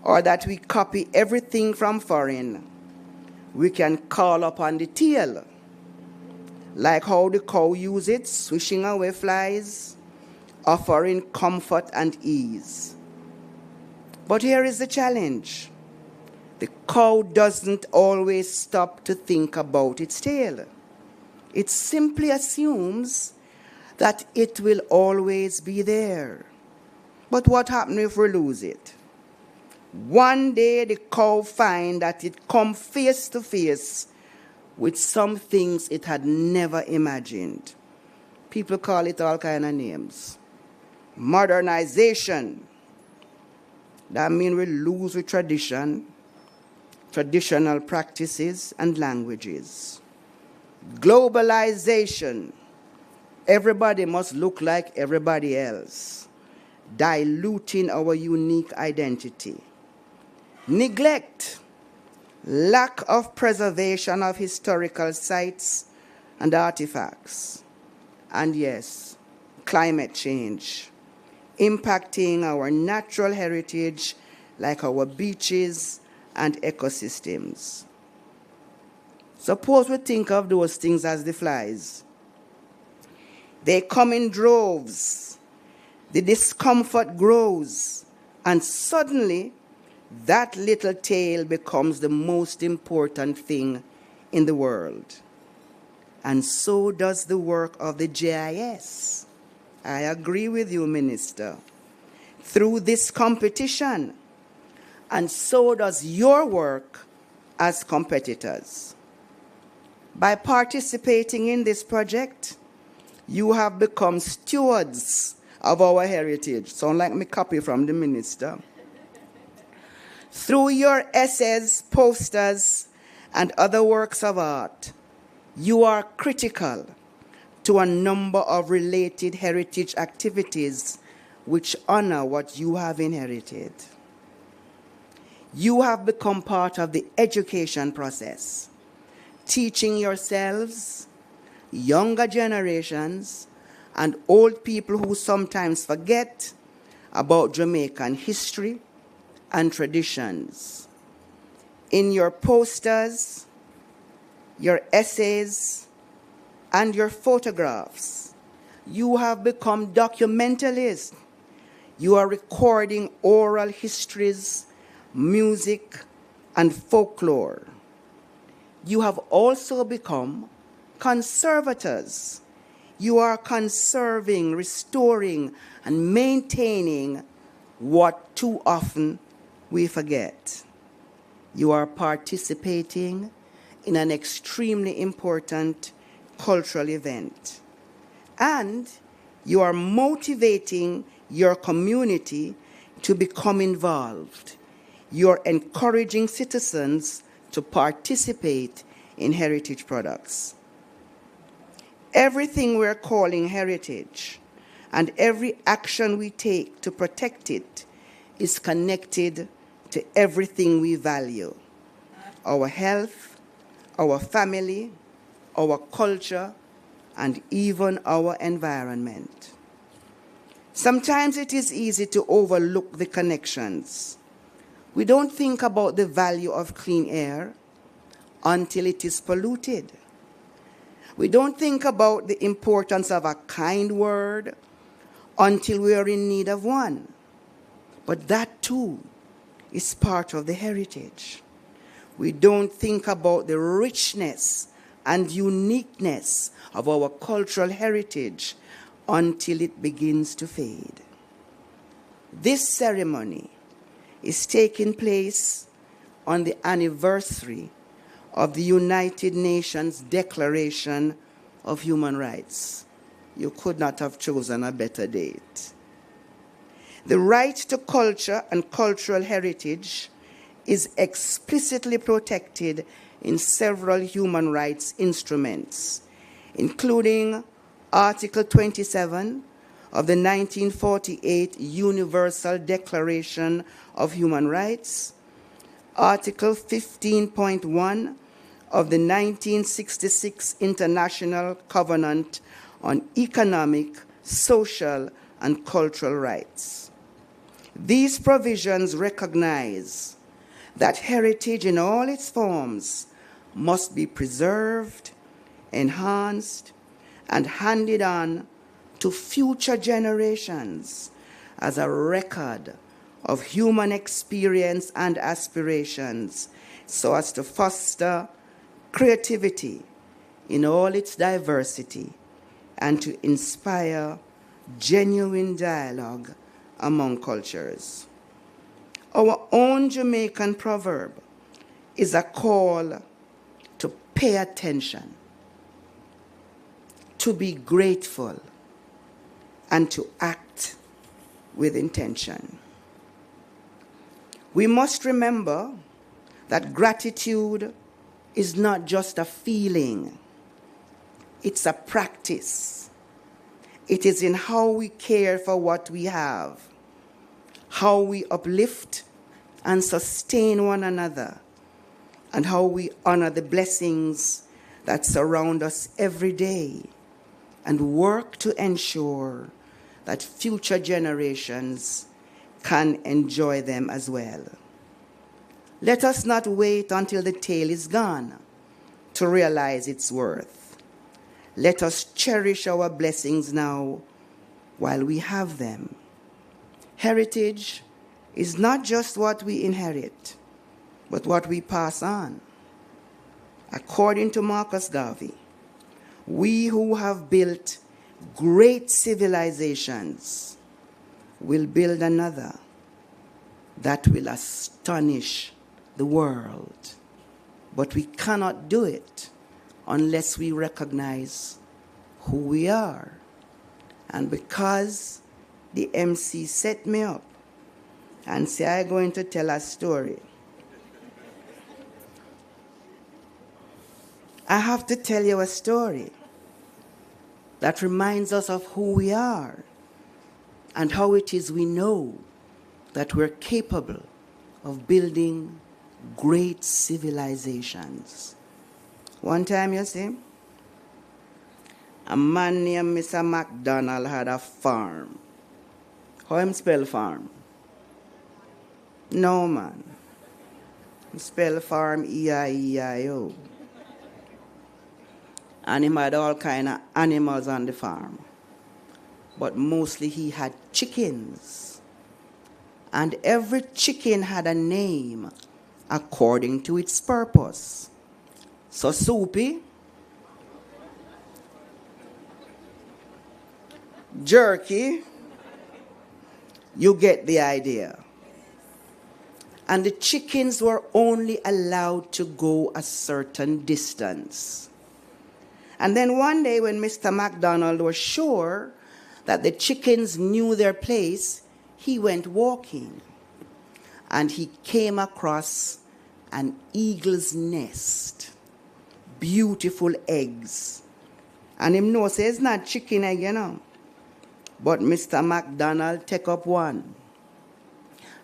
or that we copy everything from foreign, we can call upon the tail, like how the cow uses it, swishing away flies, offering comfort and ease. But here is the challenge. The cow doesn't always stop to think about its tail. It simply assumes that it will always be there. But what happens if we lose it? One day the cow finds that it comes face to face with some things it had never imagined. People call it all kinds of names. Modernization. That means we lose the tradition, traditional practices and languages. Globalization. Everybody must look like everybody else, diluting our unique identity. Neglect. Lack of preservation of historical sites and artifacts. And yes, climate change, impacting our natural heritage like our beaches and ecosystems. Suppose we think of those things as the flies. They come in droves. The discomfort grows, and suddenly that little tail becomes the most important thing in the world. and so does the work of the JIS. I agree with you, Minister. Through this competition, and so does your work as competitors. By participating in this project, you have become stewards of our heritage. Sound like me copy from the minister. Through your essays, posters, and other works of art, you are critical to a number of related heritage activities which honor what you have inherited. You have become part of the education process, teaching yourselves, younger generations, and old people who sometimes forget about Jamaican history and traditions. In your posters, your essays, and your photographs, you have become documentalists. You are recording oral histories, music, and folklore. You have also become conservators. You are conserving, restoring, and maintaining what too often we forget. You are participating in an extremely important cultural event. And you are motivating your community to become involved. You're encouraging citizens to participate in heritage products. Everything we're calling heritage and every action we take to protect it is connected to everything we value: our health, our family, our culture, and even our environment. Sometimes it is easy to overlook the connections. We don't think about the value of clean air until it is polluted. We don't think about the importance of a kind word until we are in need of one. But that too is part of the heritage. We don't think about the richness and uniqueness of our cultural heritage until it begins to fade. This ceremony is taking place on the anniversary of the United Nations Declaration of Human Rights. You could not have chosen a better date. The right to culture and cultural heritage is explicitly protected in several human rights instruments, including Article 27 of the 1948 Universal Declaration of Human Rights, Article 15.1 of the 1966 International Covenant on Economic, Social, and Cultural Rights. These provisions recognize that heritage in all its forms must be preserved, enhanced, and handed on to future generations as a record of human experience and aspirations, so as to foster creativity in all its diversity and to inspire genuine dialogue among cultures. Our own Jamaican proverb is a call to pay attention, to be grateful, and to act with intention. We must remember that gratitude is not just a feeling, it's a practice. It is in how we care for what we have, how we uplift and sustain one another, and how we honor the blessings that surround us every day and work to ensure that future generations can enjoy them as well. Let us not wait until the tale is gone to realize its worth. Let us cherish our blessings now while we have them. Heritage is not just what we inherit, but what we pass on. According to Marcus Garvey, We who have built great civilizations will build another that will astonish the world. But we cannot do it unless we recognize who we are. And because the MC set me up and say, I'm going to tell a story, I have to tell you a story that reminds us of who we are and how it is we know that we're capable of building great civilizations. One time, you see, a man named Mr. McDonald had a farm. How him spell farm? No, man. He spell farm E-I-E-I-O. And he had all kind of animals on the farm. But mostly he had chickens. And every chicken had a name according to its purpose. So Soupy, Jerky, you get the idea. And the chickens were only allowed to go a certain distance. And then one day when Mr. McDonald was sure that the chickens knew their place, he went walking. And he came across an eagle's nest. Beautiful eggs. And him know say it's not chicken egg, you know. But Mr. McDonald take up one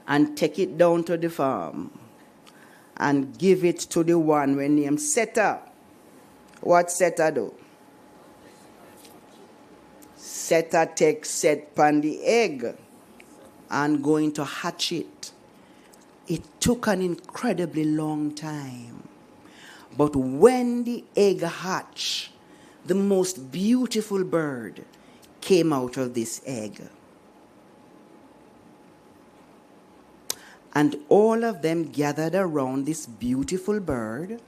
and take it down to the farm and give it to the one when named Seta. What Seta do? Seta take set pan the egg and going to hatch it. It took an incredibly long time. But when the egg hatched, the most beautiful bird came out of this egg. And all of them gathered around this beautiful bird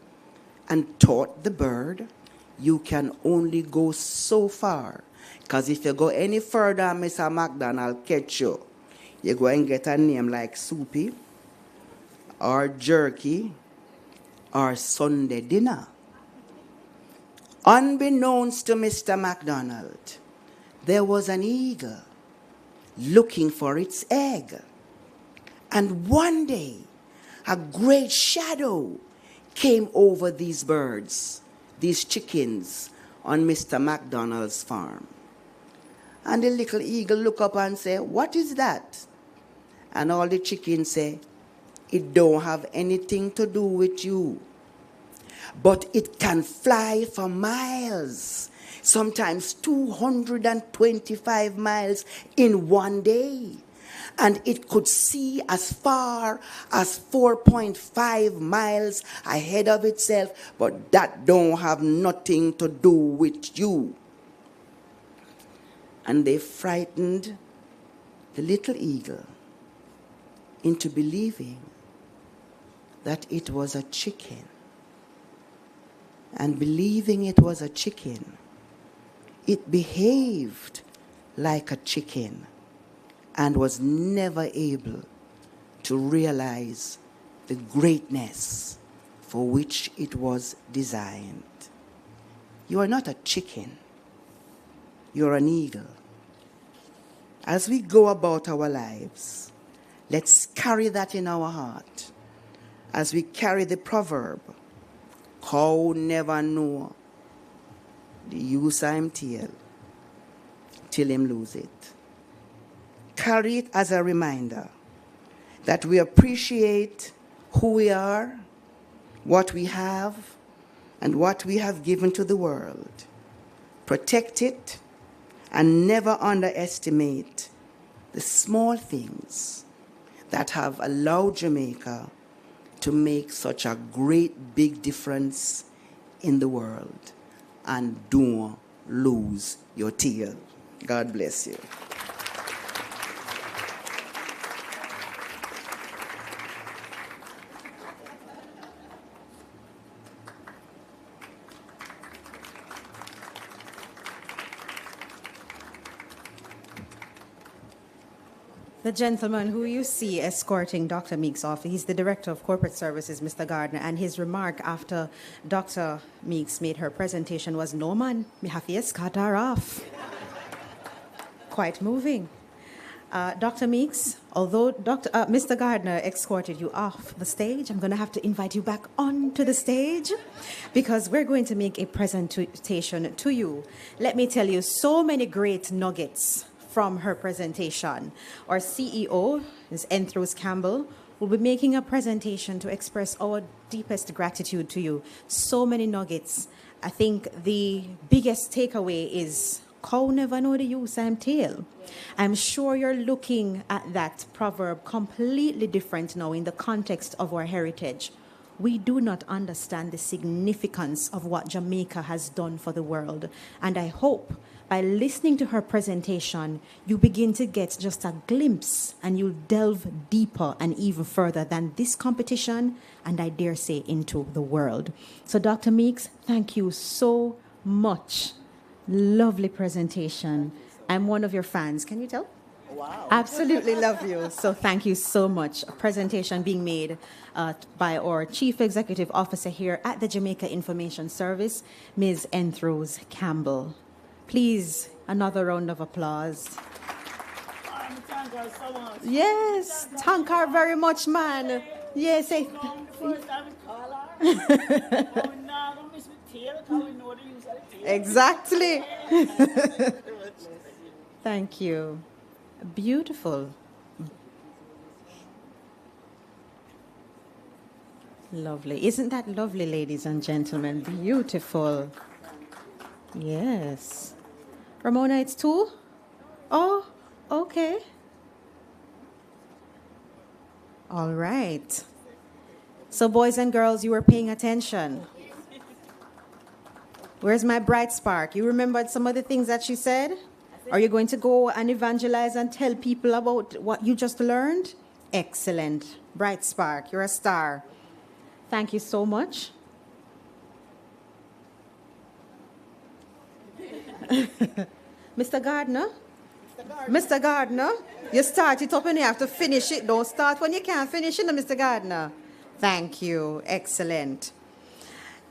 and taught the bird, you can only go so far. Because if you go any further, Mr. McDonald catch you. You go and get a name like Soupy, or Jerky, or Sunday Dinner. Unbeknownst to Mr. McDonald, there was an eagle looking for its egg. And one day, a great shadow came over these birds, these chickens, on Mr. McDonald's farm. And the little eagle look up and say, what is that? And all the chickens say, it don't have anything to do with you. But it can fly for miles, sometimes 225 miles in one day. And it could see as far as 4.5 miles ahead of itself, but that don't have nothing to do with you. And they frightened the little eagle into believing that it was a chicken. And believing it was a chicken, it behaved like a chicken and was never able to realize the greatness for which it was designed. You are not a chicken. You're an eagle. As we go about our lives, let's carry that in our heart. As we carry the proverb, cow never know the use of him tail till him lose it. Carry it as a reminder that we appreciate who we are, what we have, and what we have given to the world. Protect it and never underestimate the small things that have allowed Jamaica to make such a great big difference in the world. And don't lose your tail. God bless you. The gentleman who you see escorting Dr. Meeks off, he's the Director of Corporate Services, Mr. Gardner, and his remark after Dr. Meeks made her presentation was, "No man, me have to escort her off." Quite moving. Dr. Meeks, although Mr. Gardner escorted you off the stage, I'm going to have to invite you back onto the stage because we're going to make a presentation to you. Let me tell you, so many great nuggets from her presentation. Our CEO, Ms. Enthros Campbell, will be making a presentation to express our deepest gratitude to you. So many nuggets. I think the biggest takeaway is cow never know the use of tail. I'm sure you're looking at that proverb completely different now in the context of our heritage. We do not understand the significance of what Jamaica has done for the world. And I hope by listening to her presentation, you begin to get just a glimpse and you'll delve deeper and even further than this competition and I dare say into the world. So Dr. Meeks, thank you so much. Lovely presentation. I'm one of your fans. Can you tell? Wow. Absolutely love you. So thank you so much. A presentation being made by our Chief Executive Officer here at the Jamaica Information Service, Ms. Enthros Campbell. Please, another round of applause. Thank her so much. Yes, thank her very much, man. Yes, First time we call her. We're not going to miss with tail because we know the use of the tail. exactly. Thank you. Beautiful. Lovely. Isn't that lovely, ladies and gentlemen? Beautiful. Yes. Ramona, it's 2? Oh, okay. All right. So, boys and girls, you were paying attention. Where's my bright spark? You remembered some of the things that she said? Are you going to go and evangelize and tell people about what you just learned? Excellent. Bright spark, you're a star. Thank you so much. Mr. Gardner? Mr. Gardner, you start it up and you have to finish it. Don't start when you can't finish it, Mr. Gardner. Thank you. Excellent.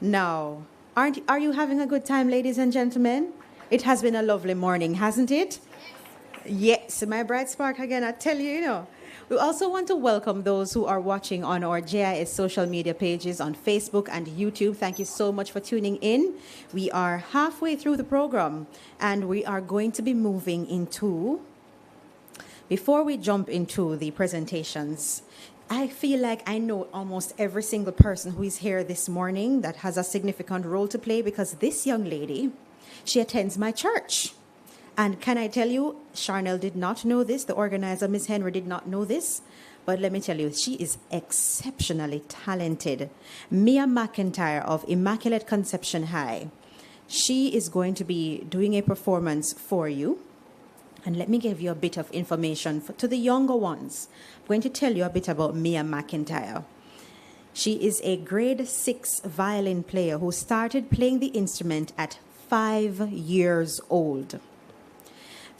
Now, are you having a good time, ladies and gentlemen? It has been a lovely morning, hasn't it? Yes, my bright spark again, I tell you, you know. We also want to welcome those who are watching on our JIS social media pages on Facebook and YouTube. Thank you so much for tuning in. We are halfway through the program, and we are going to be moving into, before we jump into the presentations, I feel like I know almost every single person who is here this morning that has a significant role to play because this young lady, she attends my church. And can I tell you, Charnel did not know this. The organizer, Miss Henry, did not know this. But let me tell you, she is exceptionally talented. Mia McIntyre of Immaculate Conception High. She is going to be doing a performance for you. And let me give you a bit of information to the younger ones. I'm going to tell you a bit about Mia McIntyre. She is a grade 6 violin player who started playing the instrument at 5 years old.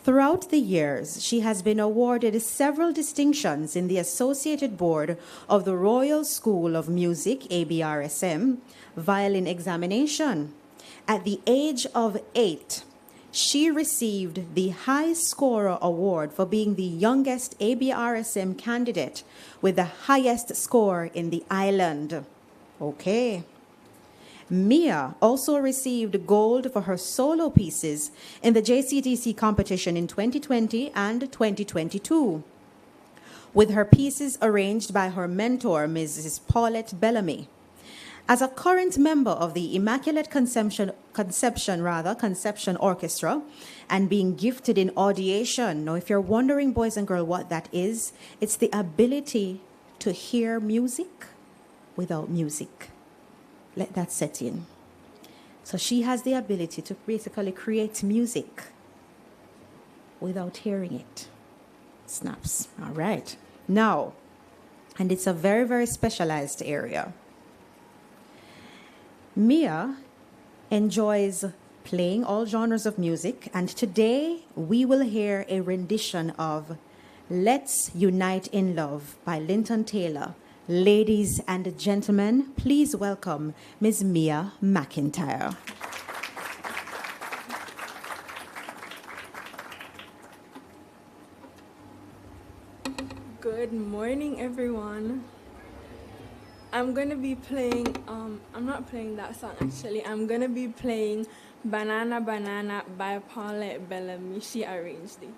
Throughout the years, she has been awarded several distinctions in the Associated Board of the Royal School of Music, ABRSM, violin examination. At the age of 8, she received the High Scorer Award for being the youngest ABRSM candidate with the highest score in the island. Okay. Mia also received gold for her solo pieces in the JCTC competition in 2020 and 2022, with her pieces arranged by her mentor, Mrs. Paulette Bellamy. As a current member of the Immaculate Conception Orchestra and being gifted in audiation. Now, if you're wondering, boys and girls, what that is, it's the ability to hear music without music. Let that set in. So she has the ability to basically create music without hearing it. Snaps. All right. Now, and it's a very, very specialized area. Mia enjoys playing all genres of music, and today we will hear a rendition of Let's Unite in Love by Linton Taylor. Ladies and gentlemen, please welcome Ms. Mia McIntyre. Good morning, everyone. I'm going to be playing, I'm not playing that song actually. I'm going to be playing Banana Banana by Paulette Bellamy. She arranged it.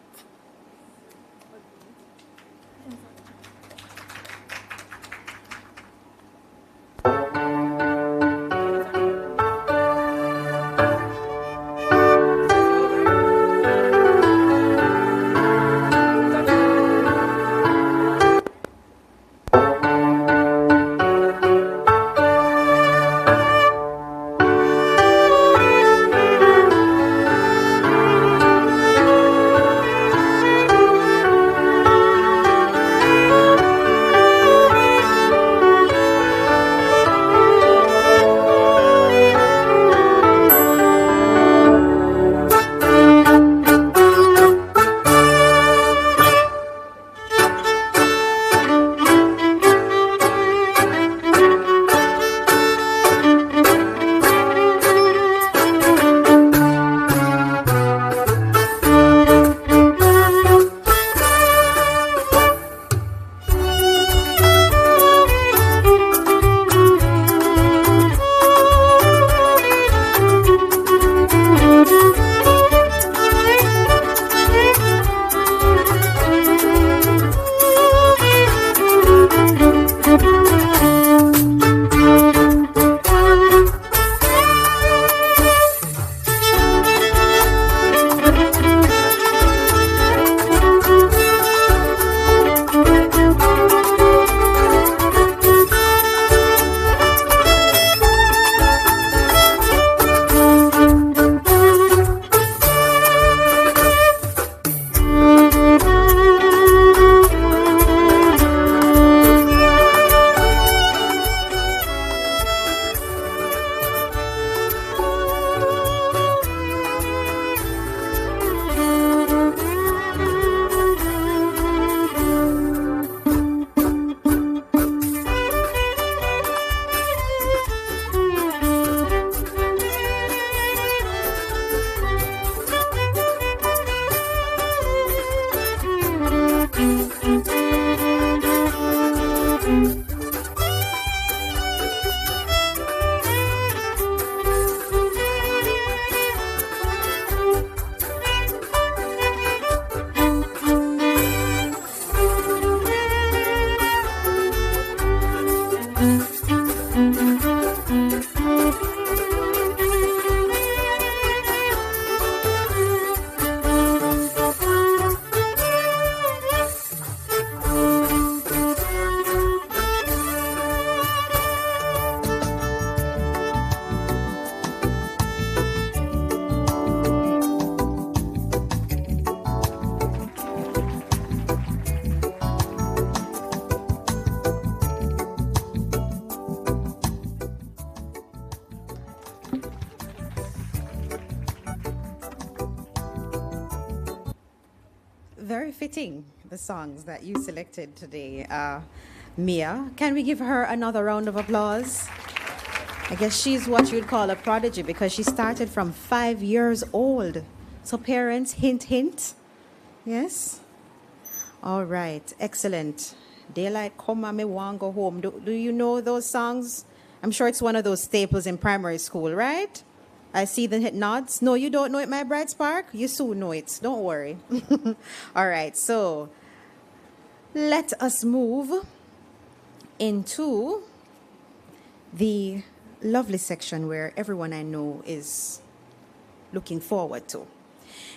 Very fitting, the songs that you selected today. Mia, can we give her another round of applause? I guess she's what you'd call a prodigy because she started from 5 years old. So parents, hint, hint. Yes? All right, excellent. Daylight come and me want go home. Do you know those songs? I'm sure it's one of those staples in primary school, right? I see the nods. No, you don't know it, my bright spark? You soon know it. Don't worry. All right, so let us move into the lovely section where everyone I know is looking forward to.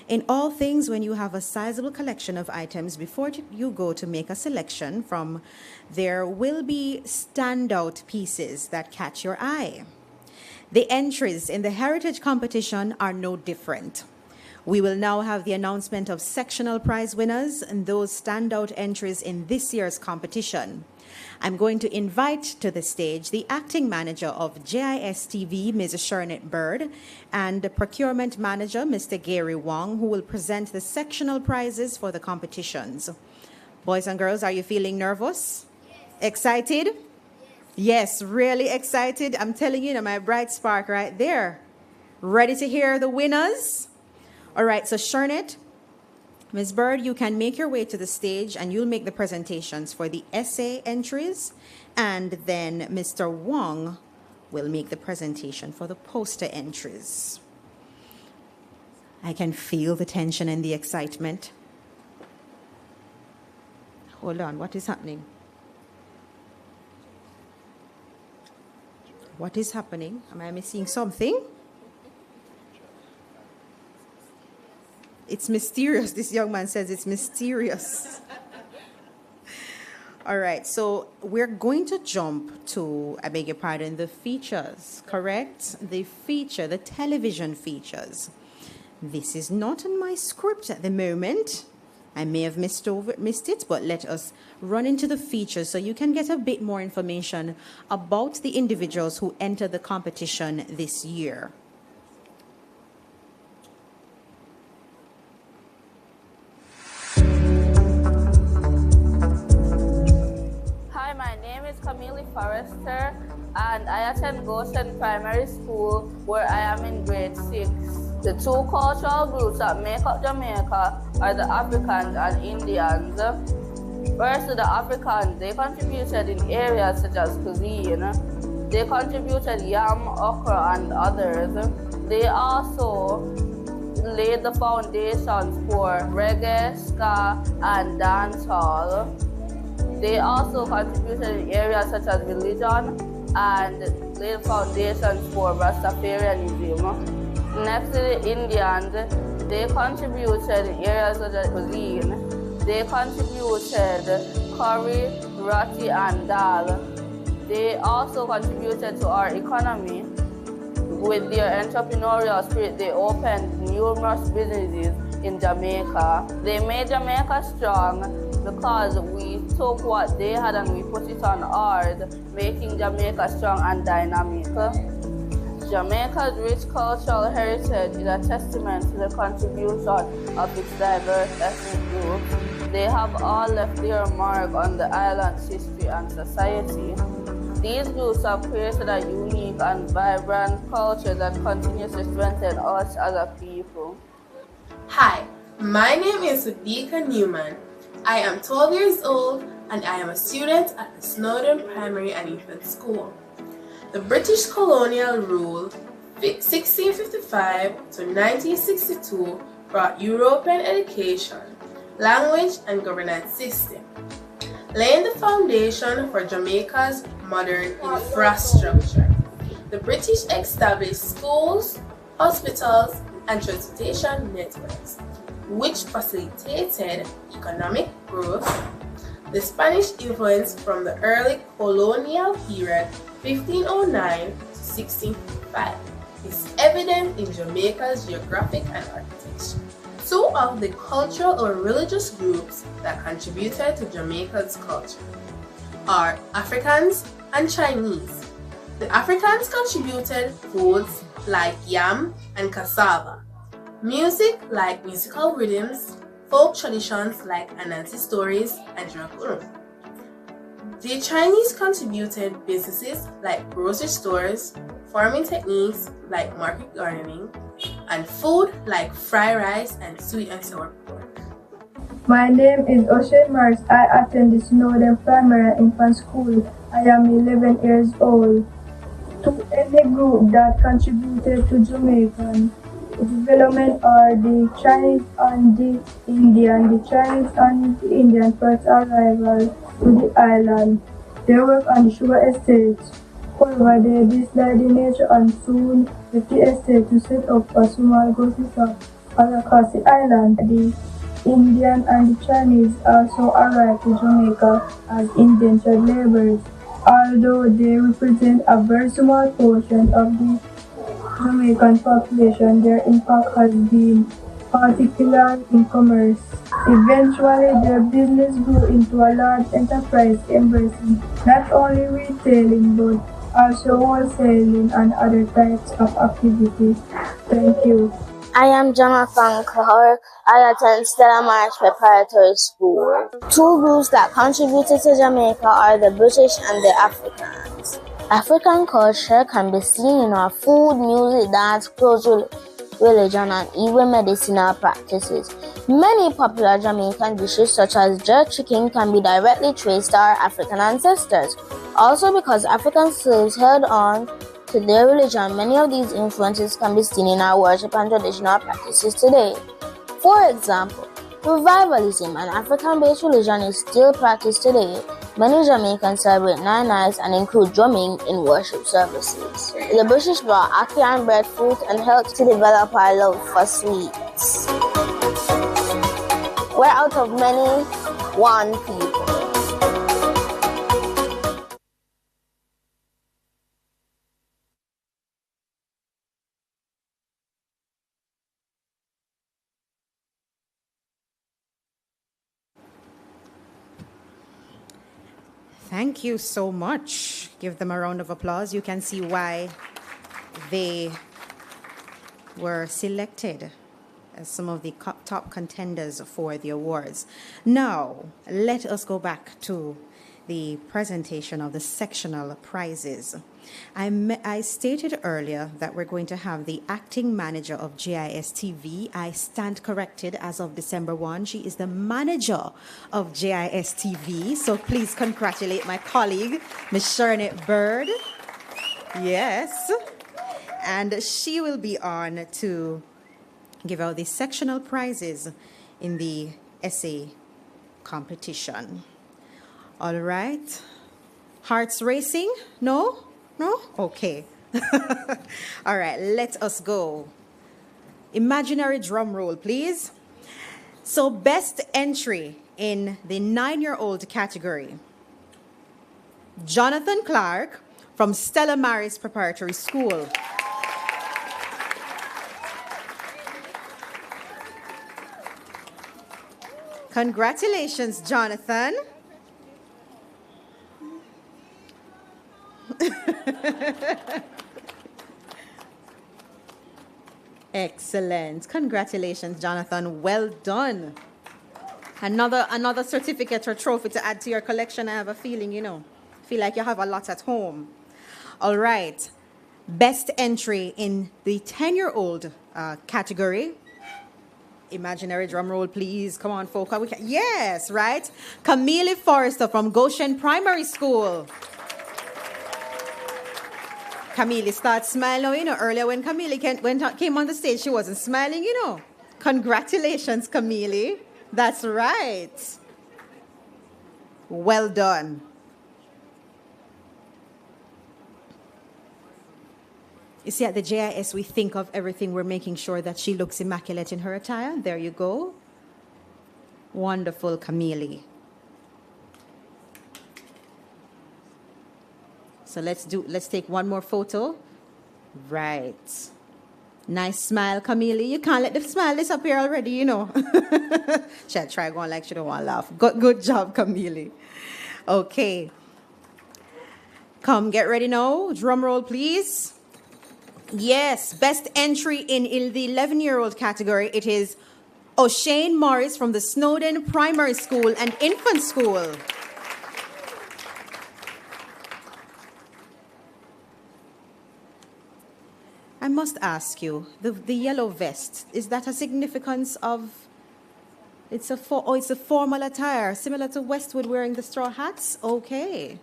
In all things, when you have a sizable collection of items, before you go to make a selection from, there will be standout pieces that catch your eye. The entries in the Heritage Competition are no different. We will now have the announcement of sectional prize winners and those standout entries in this year's competition. I'm going to invite to the stage the acting manager of JIS TV, Ms. Shernet Bird, and the procurement manager, Mr. Gary Wong, who will present the sectional prizes for the competitions. Boys and girls, are you feeling nervous? Excited? Yes, really excited. I'm telling you, my bright spark right there. Ready to hear the winners? All right, so Shernet, Ms. Bird, you can make your way to the stage and you'll make the presentations for the essay entries. And then Mr. Wong will make the presentation for the poster entries. I can feel the tension and the excitement. Hold on, what is happening? What is happening? Am I missing something? It's mysterious. This young man says it's mysterious. All right, so we're going to jump to, I beg your pardon, the features, correct? The feature, the television features. This is not in my script at the moment. I may have missed it, but let us run into the features so you can get a bit more information about the individuals who entered the competition this year. Hi, my name is Camille Forrester, and I attend Goshen Primary School, where I am in grade 6. The two cultural groups that make up Jamaica are the Africans and Indians. First, the Africans, they contributed in areas such as cuisine. They contributed yam, okra, and others. They also laid the foundations for reggae, ska, and dancehall. They also contributed in areas such as religion and laid foundations for Rastafarianism. Next to the Indians, they contributed in areas such as cuisine. They contributed curry, roti, and dal. They also contributed to our economy. With their entrepreneurial spirit, they opened numerous businesses in Jamaica. They made Jamaica strong because we took what they had and we put it on ours, making Jamaica strong and dynamic. Jamaica's rich cultural heritage is a testament to the contribution of its diverse ethnic groups. They have all left their mark on the island's history and society. These groups have created a unique and vibrant culture that continues to strengthen us as a people. Hi, my name is Sadiqa Newman. I am 12 years old and I am a student at the Snowdon Primary and Infant School. The British colonial rule 1655 to 1962 brought European education, language, and governance system, laying the foundation for Jamaica's modern infrastructure. The British established schools, hospitals, and transportation networks, which facilitated economic growth. The Spanish influence from the early colonial period 1509 to 1655 is evident in Jamaica's geographic and architecture. Two of the cultural or religious groups that contributed to Jamaica's culture are Africans and Chinese. The Africans contributed foods like yam and cassava, music like musical rhythms, folk traditions like Anansi stories and Dragoon. The Chinese contributed businesses like grocery stores, farming techniques like market gardening, and food like fried rice and sweet and sour pork. My name is O'Shea Morris. I attend the Snowdon Primary Infant School. I am 11 years old. To any group that contributed to Jamaican development are the Chinese and the Indian. The Chinese and the Indian first arrival to the island. They work on the sugar estates. However, they dislike the nature and soon left the estate to set up a small grocery shop all across the island. The Indian and the Chinese also arrived to Jamaica as indentured laborers. Although they represent a very small portion of the Jamaican population, their impact has been particular in commerce. Eventually, their business grew into a large enterprise embracing not only retailing but also wholesaling and other types of activities. Thank you. I am Jonathan Clark. I attend Stella Maris Preparatory School. Two groups that contributed to Jamaica are the British and the Africans. African culture can be seen in our food, music, dance, clothes, religion, and even medicinal practices. Many popular Jamaican dishes such as jerk chicken can be directly traced to our African ancestors. Also, because African slaves held on to their religion, many of these influences can be seen in our worship and traditional practices today. For example, revivalism, an African-based religion, is still practiced today. Many Jamaicans celebrate Nine Nights and include drumming in worship services. The British brought ackee and breadfruit and helped to develop our love for sweets. We're out of many, one people. Thank you so much. Give them a round of applause. You can see why they were selected as some of the top contenders for the awards. Now, let us go back to the presentation of the sectional prizes. I stated earlier that we're going to have the acting manager of JIS TV. I stand corrected as of December 1. She is the manager of JIS TV. So please congratulate my colleague, Ms. Sharnette Bird. Yes. And she will be on to give out the sectional prizes in the essay competition. All right. Hearts racing? No? No? Okay. All right, let us go. Imaginary drum roll, please. So, best entry in the 9-year-old category. Jonathan Clark from Stella Maris Preparatory School. Congratulations, Jonathan. Excellent. Congratulations, Jonathan. Well done. Another certificate or trophy to add to your collection. I have a feeling, feel like you have a lot at home. All right. Best entry in the 10-year-old category. Imaginary drum roll, please. Come on, folk. Yes, right. Camille Forrester from Goshen Primary School. Camille starts smiling. Earlier when Camille came on the stage, she wasn't smiling, Congratulations, Camille. That's right. Well done. You see, at the JIS, we think of everything. We're making sure that she looks immaculate in her attire. There you go. Wonderful, Camille. So let's take one more photo. Right. Nice smile, Camille. You can't let the smile disappear already, She'll try going like she don't want to laugh. Good job, Camille. Okay. Come, get ready now. Drum roll, please. Yes, best entry in the 11-year-old category. It is O'Shane Morris from the Snowden Primary School and Infant School. I must ask you, the yellow vest, is that a significance of, it's a formal attire, similar to Westwood wearing the straw hats? Okay.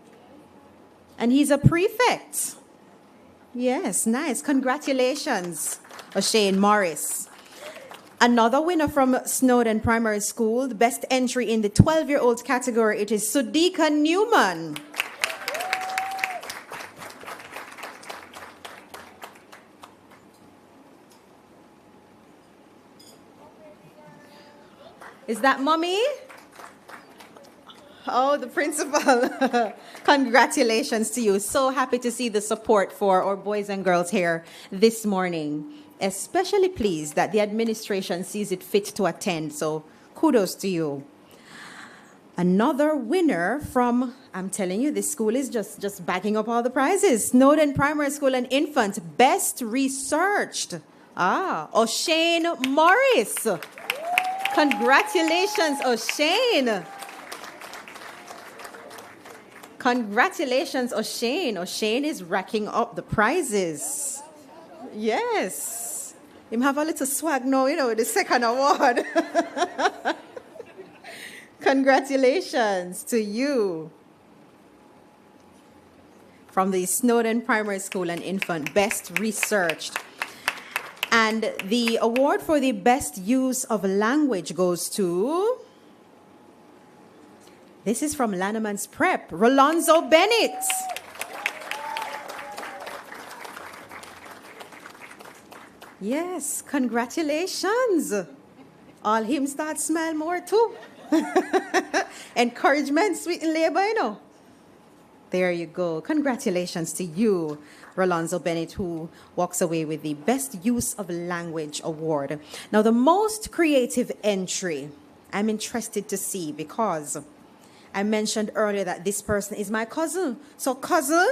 And he's a prefect. Yes, nice. Congratulations, O'Shane Morris. Another winner from Snowden Primary School, the best entry in the 12-year-old category, it is Sudika Newman. Is that mommy? Oh, the principal. Congratulations to you. So happy to see the support for our boys and girls here this morning. Especially pleased that the administration sees it fit to attend. So kudos to you. Another winner from, I'm telling you, this school is just bagging up all the prizes. Snowden Primary School and Infant, best researched O'Shane Morris. Congratulations, O'Shane. Congratulations, O'Shane. O'Shane is racking up the prizes. Yes. Him have a little swag now, with the second award. Congratulations to you. From the Snowden Primary School and Infant, Best Researched. And the award for the best use of language goes to... This is from Lanneman's Prep, Rolonzo Bennett. Yes, congratulations. All him start smile more too. Encouragement, sweeten labor, There you go. Congratulations to you, Rolonzo Bennett, who walks away with the Best Use of Language Award. Now, the most creative entry, I'm interested to see because I mentioned earlier that this person is my cousin. So, cousin,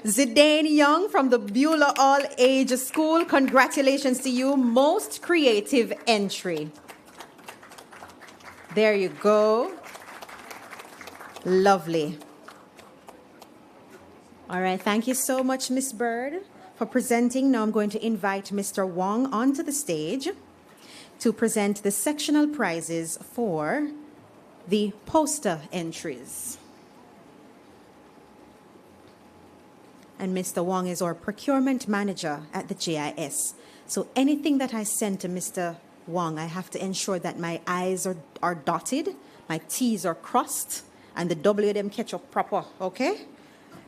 Zidane Young from the Beulah All Age School, congratulations to you. Most creative entry. There you go. Lovely. All right, thank you so much, Miss Bird, for presenting. Now I'm going to invite Mr. Wong onto the stage to present the sectional prizes for the poster entries. And Mr. Wong is our procurement manager at the JIS. So anything that I send to Mr. Wong, I have to ensure that my I's are dotted, my T's are crossed, and the W them catch up proper, okay?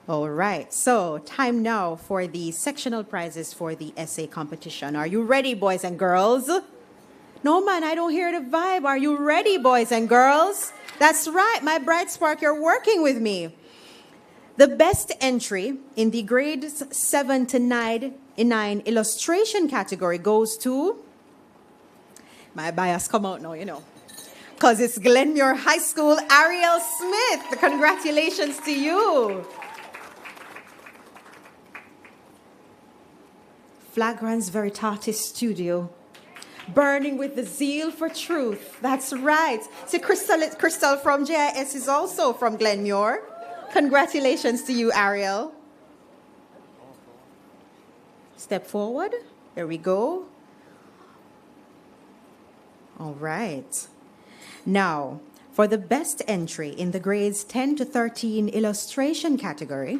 All right, so time now for the sectional prizes for the essay competition. Are you ready, boys and girls? No, man, I don't hear the vibe. Are you ready, boys and girls? That's right, my bright spark, you're working with me. The best entry in the grades 7 to 9 illustration category goes to... My bias come out now, because it's Glenmuir High School, Ariel Smith. Congratulations to you. Flagrans Veritatis Studio, burning with the zeal for truth. That's right. See, Crystal from JIS is also from Glenmuir. Congratulations to you, Ariel. Step forward. There we go. All right. Now, for the best entry in the grades 10 to 13 illustration category,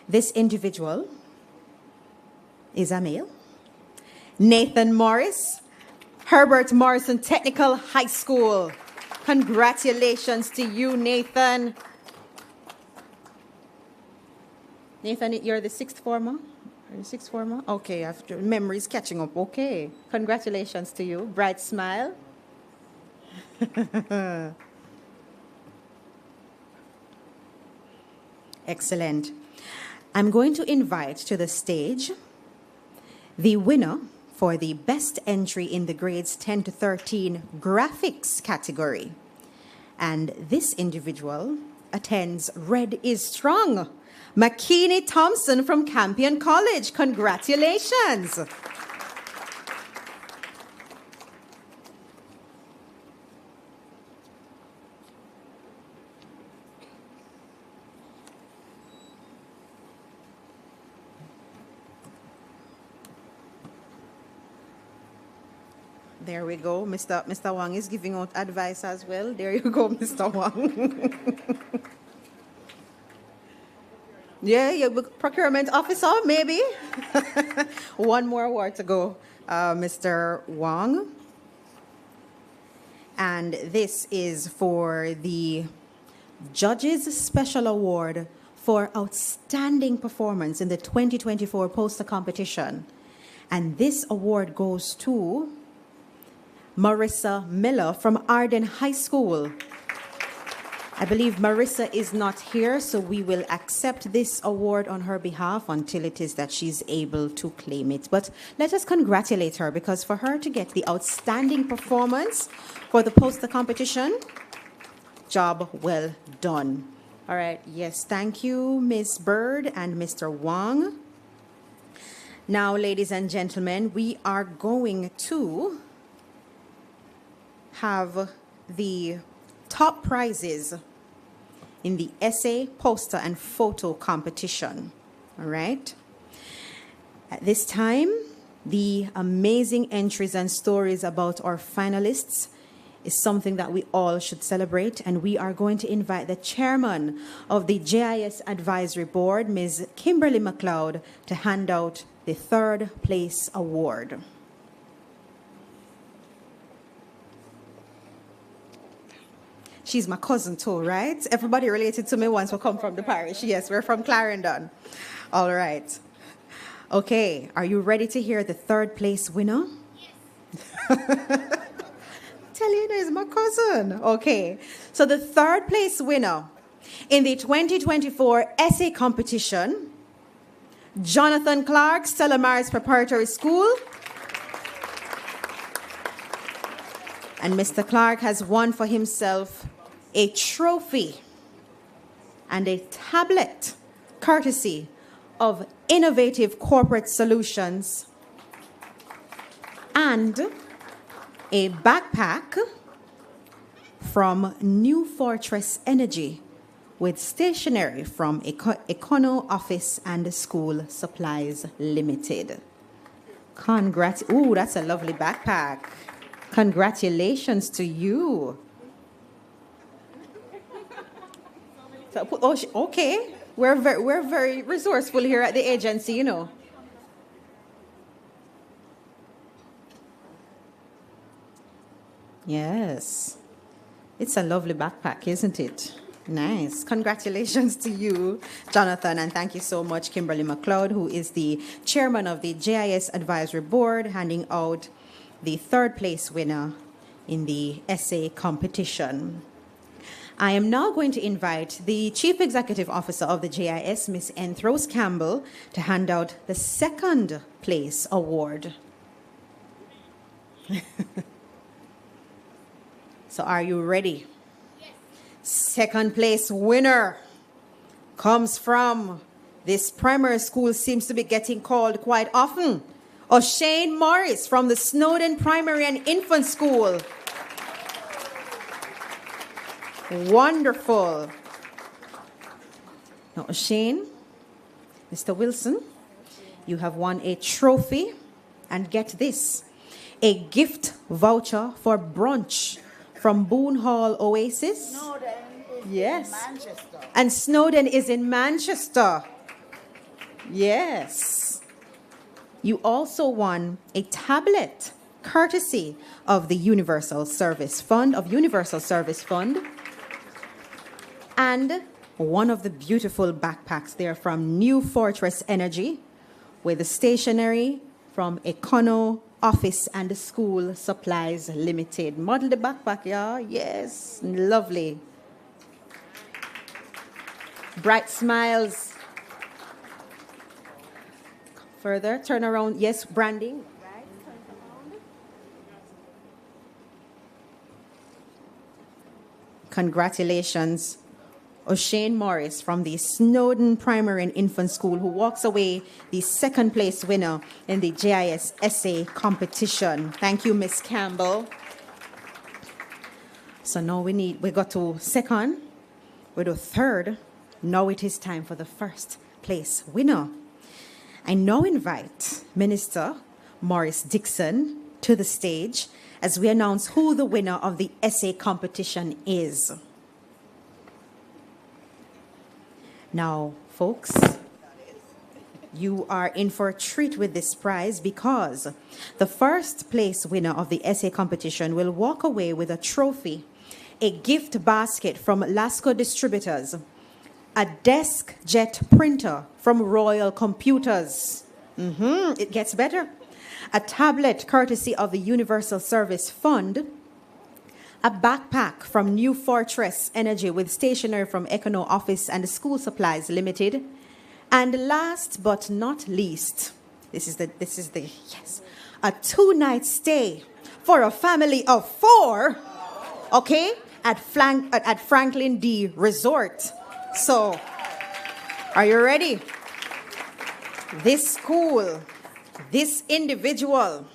this individual is a male. Nathan Morris, Herbert Morrison Technical High School. Congratulations to you, Nathan. Nathan, you're the sixth former? Are you sixth former? Okay, after memory's catching up. Okay. Congratulations to you. Bright smile. Excellent. I'm going to invite to the stage the winner for the best entry in the grades 10 to 13 graphics category. And this individual attends Red is Strong. McKinney Thompson from Campion College. Congratulations. There we go. Mr. Wang is giving out advice as well. There you go, Mr. Wang. Yeah, you're procurement officer, maybe. One more award to go, Mr. Wang. And this is for the Judges Special Award for Outstanding Performance in the 2024 Poster Competition. And this award goes to Marissa Miller from Arden High School. I believe Marissa is not here, so we will accept this award on her behalf until it is that she's able to claim it. But let us congratulate her, because for her to get the outstanding performance for the poster competition, job well done. All right, yes, thank you, Ms. Bird and Mr. Wang. Now, ladies and gentlemen, we are going to have the top prizes in the essay, poster, and photo competition. All right? At this time, the amazing entries and stories about our finalists is something that we all should celebrate, and we are going to invite the chairman of the JIS Advisory Board, Ms. Kimberly McLeod, to hand out the third place award. She's my cousin too, right? Everybody related to me once will come from the parish. Yes, we're from Clarendon. All right. Okay, are you ready to hear the third place winner? Yes. Talina is my cousin. Okay, so the third place winner in the 2024 essay competition, Jonathan Clark, Stella Maris Preparatory School. And Mr. Clark has won for himself a trophy and a tablet courtesy of Innovative Corporate Solutions and a backpack from New Fortress Energy with stationery from Econo Office and School Supplies Limited. Congrats. Ooh, that's a lovely backpack. Congratulations to you. So, oh, okay. We're very resourceful here at the agency, you know. Yes. It's a lovely backpack, isn't it? Nice. Congratulations to you, Jonathan, and thank you so much, Kimberly McLeod, who is the chairman of the JIS Advisory Board, handing out the third place winner in the essay competition. I am now going to invite the Chief Executive Officer of the JIS, Ms. Enthros Campbell, to hand out the second place award. So are you ready? Yes. Second place winner comes from, this primary school seems to be getting called quite often, O'Shane Morris from the Snowden Primary and Infant School. Wonderful. Now, O'Shane, Mr. Wilson, you have won a trophy, and get this, a gift voucher for brunch from Boone Hall Oasis. Snowden is yes. in Manchester. And Snowden is in Manchester. Yes. You also won a tablet courtesy of the Universal Service Fund, and one of the beautiful backpacks there from New Fortress Energy with the stationery from Econo Office and School Supplies Limited. Model the backpack, yeah? Yes, lovely. Bright smiles. Further, turn around. Yes, branding. Right, turn around. Congratulations, O'Shane Morris from the Snowden Primary and Infant School, who walks away the second place winner in the JIS essay competition. Thank you, Miss Campbell. So now we got to second, we do third. Now it is time for the first place winner. I now invite Minister Morris Dixon to the stage as we announce who the winner of the essay competition is. Now, folks, you are in for a treat with this prize because the first place winner of the essay competition will walk away with a trophy, a gift basket from Lasco Distributors, a desk jet printer from Royal Computers. It gets better. A tablet courtesy of the Universal Service Fund, a backpack from New Fortress Energy with stationery from Econo Office and School Supplies Limited, and last but not least, this is the yes, a 2-night stay for a family of 4, okay, at Franklin D Resort. So, are you ready? This school this individual.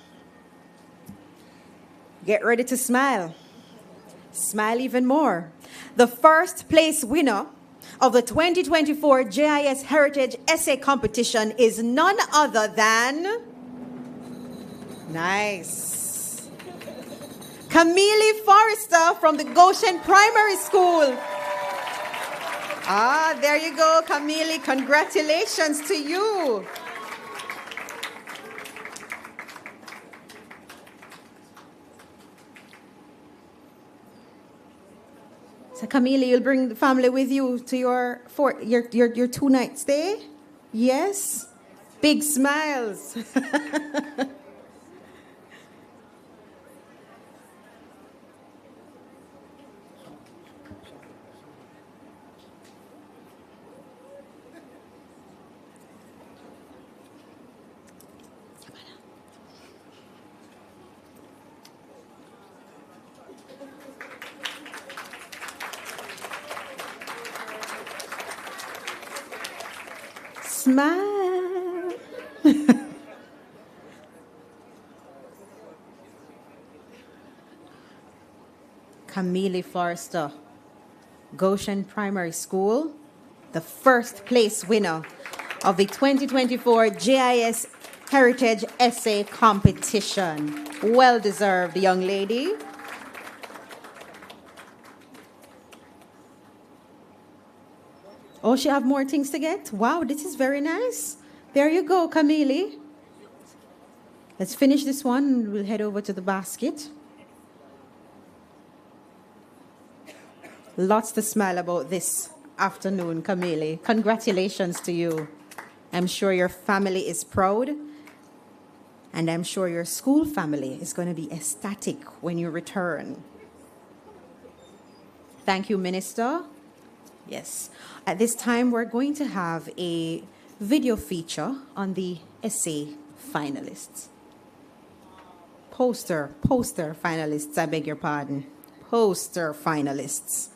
Get ready to smile. Smile even more. The first place winner of the 2024 JIS Heritage Essay Competition is none other than... Nice. Camille Forrester from the Goshen Primary School. Ah, there you go, Camille. Congratulations to you. So Camille, you'll bring the family with you to your 2-night stay? Yes? Big smiles. Smile. Camille Forrester, Goshen Primary School, the first place winner of the 2024 JIS Heritage Essay Competition. Well deserved, young lady. Oh, she have more things to get? Wow, this is very nice. There you go, Camille. Let's finish this one and we'll head over to the basket. Lots to smile about this afternoon, Camille. Congratulations to you. I'm sure your family is proud. And I'm sure your school family is going to be ecstatic when you return. Thank you, Minister. Yes. At this time, we're going to have a video feature on the essay finalists. Poster finalists, I beg your pardon. Poster finalists.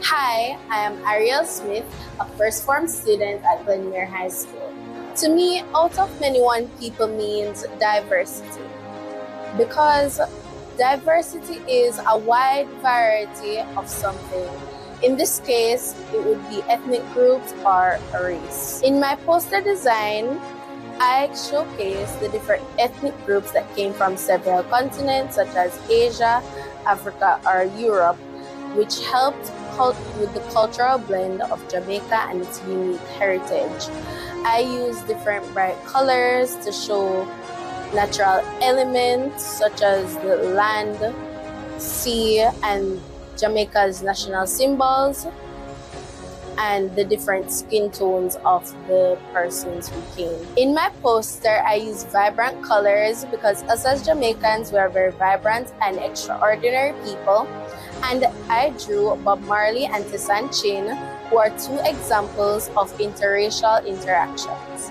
Hi, I am Ariel Smith, a first form student at Glenmere High School. To me, out of many one people means diversity. Because diversity is a wide variety of something. In this case, it would be ethnic groups or a race. In my poster design, I showcase the different ethnic groups that came from several continents such as Asia, Africa, or Europe, which helped with the cultural blend of Jamaica and its unique heritage. I use different bright colors to show natural elements such as the land, sea, and Jamaica's national symbols, and the different skin tones of the persons who came. In my poster, I use vibrant colors because us as Jamaicans, we are very vibrant and extraordinary people. And I drew Bob Marley and Tessan Chin, who are two examples of interracial interactions.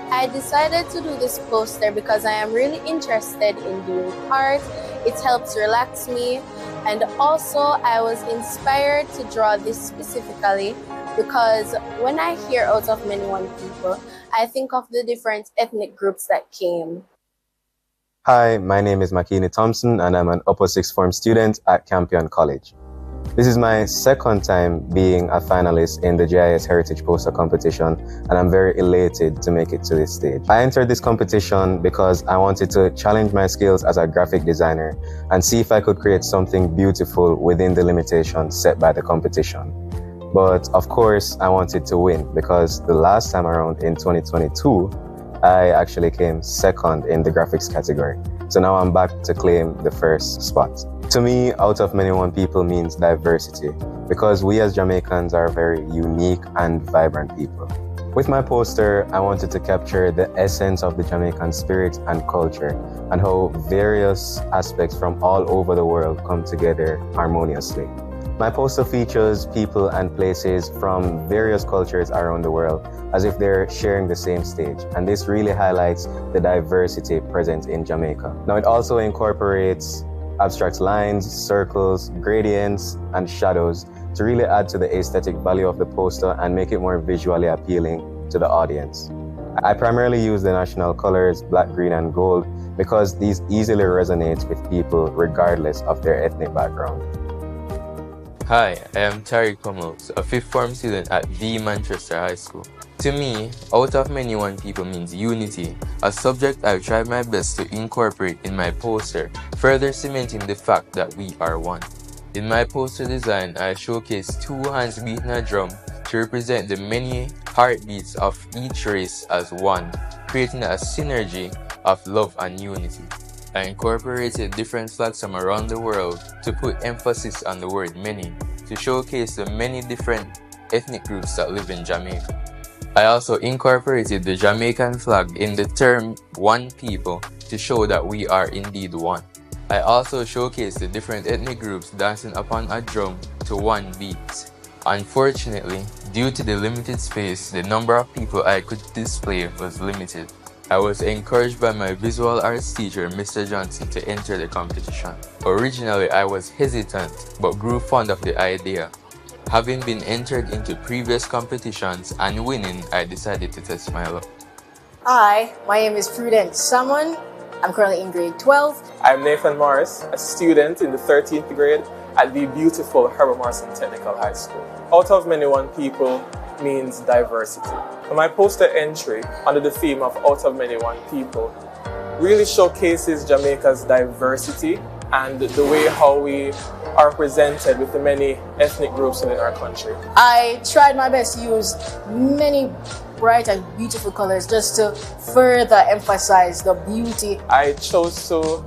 I decided to do this poster because I am really interested in doing art. It helps relax me. And also I was inspired to draw this specifically because when I hear out of many one people, I think of the different ethnic groups that came. Hi, my name is Makini Thompson and I'm an upper sixth form student at Campion College. This is my second time being a finalist in the JIS Heritage Poster Competition, and I'm very elated to make it to this stage. I entered this competition because I wanted to challenge my skills as a graphic designer and see if I could create something beautiful within the limitations set by the competition. But of course, I wanted to win because the last time around in 2022, I actually came second in the graphics category. So now I'm back to claim the first spot. To me, out of many one people means diversity because we as Jamaicans are very unique and vibrant people. With my poster, I wanted to capture the essence of the Jamaican spirit and culture and how various aspects from all over the world come together harmoniously. My poster features people and places from various cultures around the world as if they're sharing the same stage, and this really highlights the diversity present in Jamaica. Now, it also incorporates abstract lines, circles, gradients, and shadows to really add to the aesthetic value of the poster and make it more visually appealing to the audience. I primarily use the national colors, black, green, and gold, because these easily resonate with people regardless of their ethnic background. Hi, I am Tariq Pomos, a 5th form student at the Manchester High School. To me, out of many one people means unity, a subject I've tried my best to incorporate in my poster, further cementing the fact that we are one. In my poster design, I showcase 2 hands beating a drum to represent the many heartbeats of each race as one, creating a synergy of love and unity. I incorporated different flags from around the world to put emphasis on the word many, to showcase the many different ethnic groups that live in Jamaica. I also incorporated the Jamaican flag in the term one people to show that we are indeed one. I also showcased the different ethnic groups dancing upon a drum to one beat. Unfortunately, due to the limited space, the number of people I could display was limited. I was encouraged by my visual arts teacher, Mr. Johnson, to enter the competition. Originally, I was hesitant, but grew fond of the idea. Having been entered into previous competitions and winning, I decided to test my luck. Hi, my name is Prudence Salmon. I'm currently in grade 12. I'm Nathan Morris, a student in the 13th grade at the beautiful Herbert Morrison Technical High School. Out of many one people means diversity. My poster entry under the theme of Out of Many One People really showcases Jamaica's diversity and the way how we are presented with the many ethnic groups within our country. I tried my best to use many bright and beautiful colors just to further emphasize the beauty. I chose to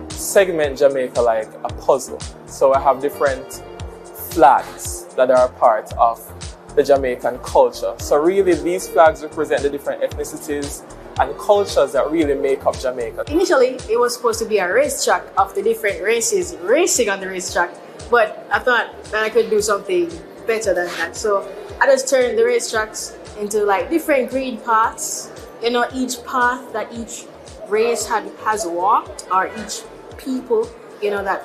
segment Jamaica like a puzzle. So I have different flags that are a part of the Jamaican culture. So really these flags represent the different ethnicities and cultures that really make up Jamaica. Initially, it was supposed to be a racetrack of the different races racing on the racetrack, but I thought that I could do something better than that. So I just turned the racetracks into like different grid paths. You know, each path that each race has walked, or each people, you know, that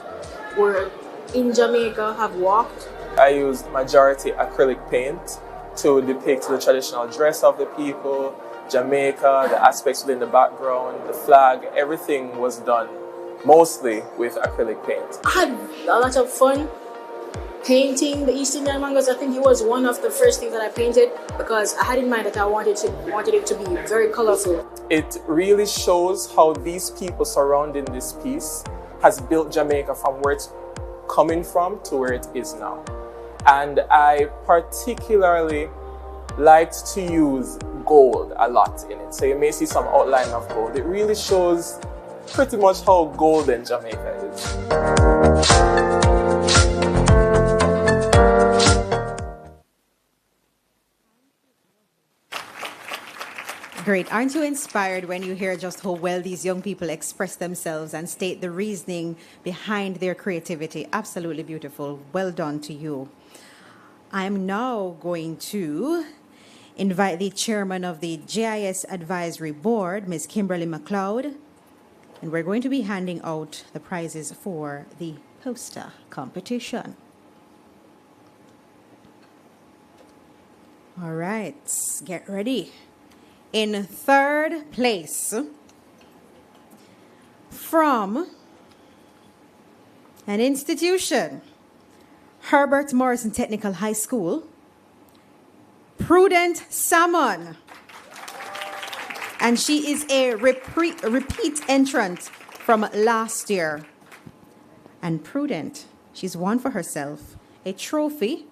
were in Jamaica have walked. I used majority acrylic paint to depict the traditional dress of the people, Jamaica, the aspects within the background, the flag, everything was done mostly with acrylic paint. I had a lot of fun painting the East Indian mangoes. I think it was one of the first things that I painted because I had in mind that I wanted it to be very colorful. It really shows how these people surrounding this piece has built Jamaica from where it's coming from to where it is now. And I particularly liked to use gold a lot in it. So you may see some outline of gold. It really shows pretty much how golden Jamaica is. Great. Aren't you inspired when you hear just how well these young people express themselves and state the reasoning behind their creativity? Absolutely beautiful. Well done to you. I'm now going to invite the chairman of the JIS Advisory Board, Ms. Kimberly McLeod, and we're going to be handing out the prizes for the poster competition. All right, get ready. In third place, from an institution, Herbert Morrison Technical High School, Prudent Salmon. And she is a repeat entrant from last year. And Prudent, she's won for herself a trophy,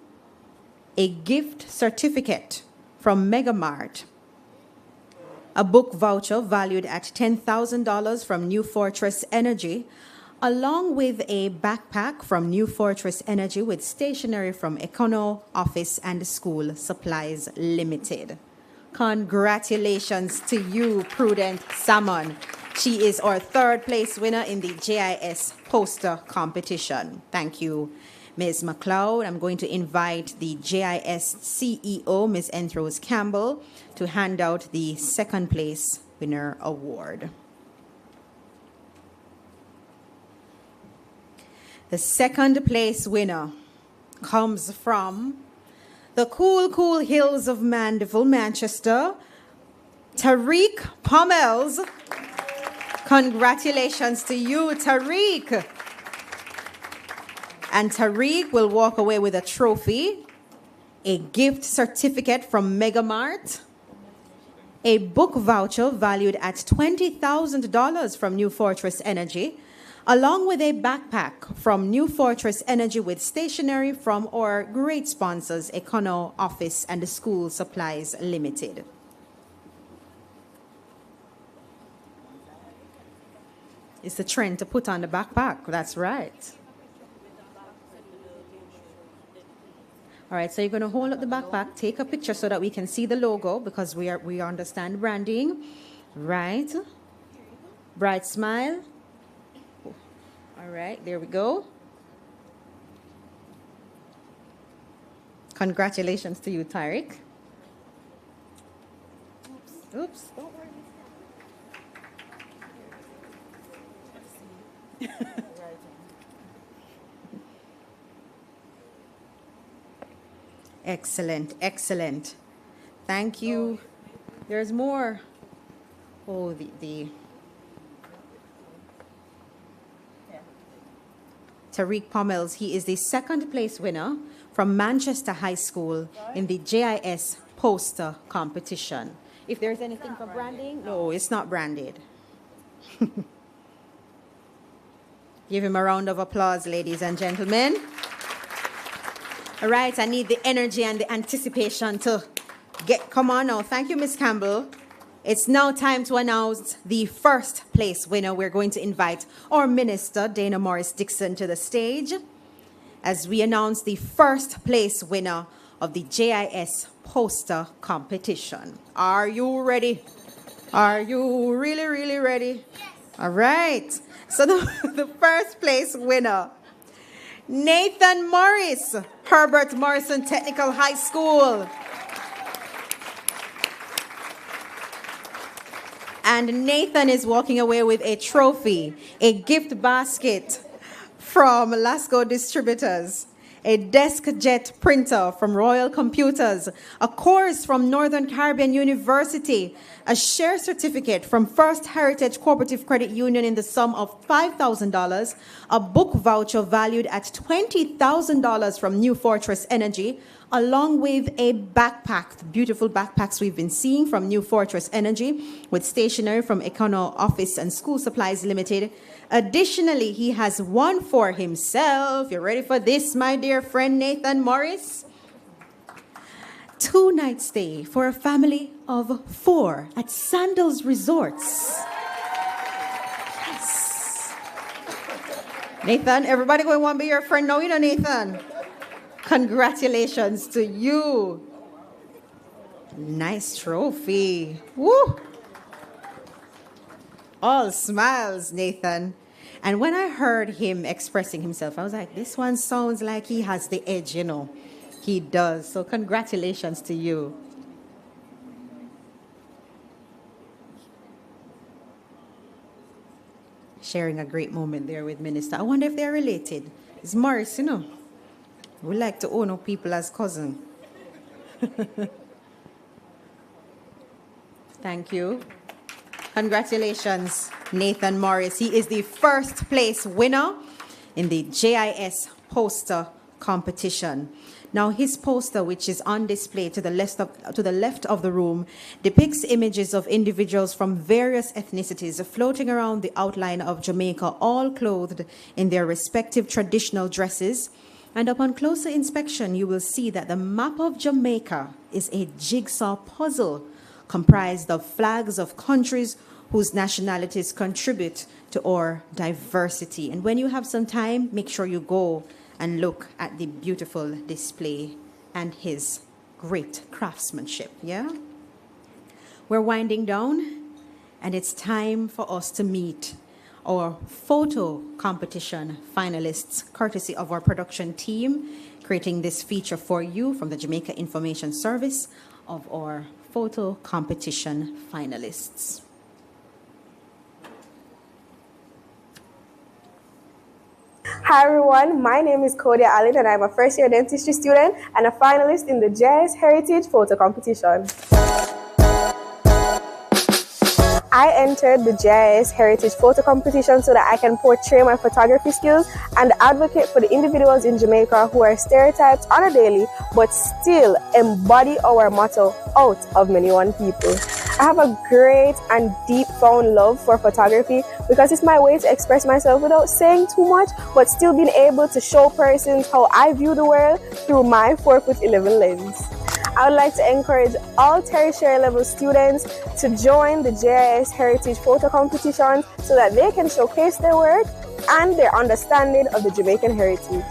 a gift certificate from Megamart, a book voucher valued at $10,000 from New Fortress Energy, along with a backpack from New Fortress Energy with stationery from Econo Office and School Supplies Limited. Congratulations to you, Prudent Salmon. She is our third place winner in the JIS poster competition. Thank you, Ms. McLeod. I'm going to invite the JIS CEO, Ms. Enthros Campbell, to hand out the second place winner award. The second place winner comes from the cool, cool hills of Mandeville, Manchester, Tariq Pommels. Congratulations to you, Tariq. And Tariq will walk away with a trophy, a gift certificate from Megamart, a book voucher valued at $20,000 from New Fortress Energy, along with a backpack from New Fortress Energy with stationery from our great sponsors, Econo Office and the School Supplies Limited. It's the trend to put on the backpack. That's right. All right, so you're going to hold up the backpack, take a picture so that we can see the logo because we understand branding. Right. Bright smile. All right, there we go. Congratulations to you, Tariq. Oops. Don't worry. Excellent, excellent. Thank you. There's more. Oh, the Tariq Pommels, he is the second place winner from Manchester High School in the JIS poster competition. If there's anything for branding, no, it's not branded. Give him a round of applause, ladies and gentlemen. All right, I need the energy and the anticipation to come on now. Thank you, Miss Campbell. It's now time to announce the first place winner. We're going to invite our Minister, Dana Morris Dixon, to the stage as we announce the first place winner of the JIS poster competition. Are you ready? Are you really, really ready? Yes. All right. So the first place winner, Nathan Morris, Herbert Morrison Technical High School. And Nathan is walking away with a trophy, a gift basket from Lasco Distributors, a desk jet printer from Royal Computers, a course from Northern Caribbean University, a share certificate from First Heritage Cooperative Credit Union in the sum of $5,000, a book voucher valued at $20,000 from New Fortress Energy, along with a backpack, the beautiful backpacks we've been seeing from New Fortress Energy, with stationery from Econo Office and School Supplies Limited. Additionally, he has one for himself. You ready for this, my dear friend Nathan Morris? 2-night stay for a family of 4 at Sandals Resorts. Yes. Nathan, everybody going to want to be your friend now, you know, Nathan. Congratulations to you. Nice trophy. Woo! All smiles, Nathan. And when I heard him expressing himself, I was like, this one sounds like he has the edge, you know. He does. So congratulations to you. Sharing a great moment there with Minister. I wonder if they're related. It's Morris, you know. We like to honor people as cousins. Thank you. Congratulations, Nathan Morris. He is the first place winner in the JIS poster competition. Now, his poster, which is on display to the left of the room, depicts images of individuals from various ethnicities floating around the outline of Jamaica, all clothed in their respective traditional dresses. And upon closer inspection, you will see that the map of Jamaica is a jigsaw puzzle comprised of flags of countries whose nationalities contribute to our diversity. And when you have some time, make sure you go and look at the beautiful display and his great craftsmanship, yeah? We're winding down, and it's time for us to meet our photo competition finalists, courtesy of our production team, creating this feature for you from the Jamaica Information Service of our photo competition finalists. Hi everyone, my name is Kodia Allen and I'm a first-year dentistry student and a finalist in the JIS Heritage Photo Competition. I entered the JIS Heritage Photo Competition so that I can portray my photography skills and advocate for the individuals in Jamaica who are stereotyped on a daily but still embody our motto, out of many one people. I have a great and deep found love for photography because it's my way to express myself without saying too much but still being able to show persons how I view the world through my 4'11" lens. I would like to encourage all tertiary level students to join the JIS Heritage Photo Competition so that they can showcase their work and their understanding of the Jamaican heritage.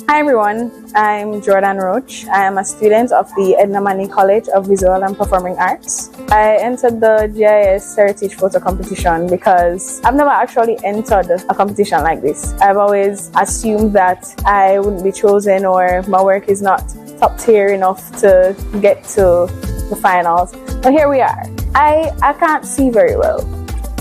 Hi everyone, I'm Jordan Roach. I am a student of the Edna Manley College of Visual and Performing Arts. I entered the JIS Heritage Photo Competition because I've never actually entered a competition like this. I've always assumed that I wouldn't be chosen or my work is not top tier enough to get to the finals. But here we are. I can't see very well.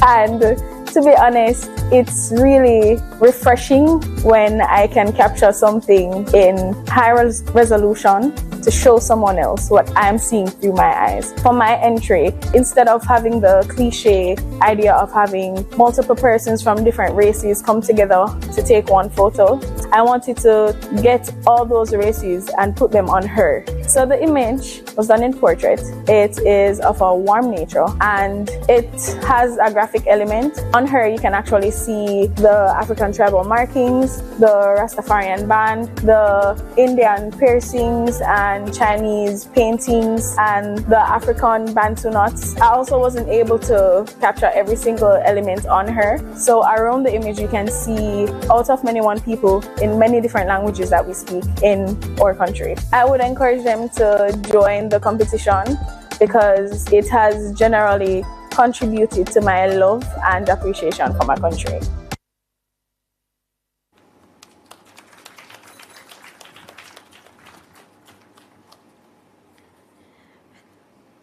And to be honest, it's really refreshing when I can capture something in high resolution to show someone else what I'm seeing through my eyes. For my entry, instead of having the cliche idea of having multiple persons from different races come together to take one photo, I wanted to get all those races and put them on her. So the image was done in portrait. It is of a warm nature and it has a graphic element. On her, you can actually see the African tribal markings, the Rastafarian band, the Indian piercings and Chinese paintings, and the African Bantu knots. I also wasn't able to capture every single element on her. So around the image, you can see out of many one people in many different languages that we speak in our country. I would encourage them to join the competition because it has generally contributed to my love and appreciation for my country.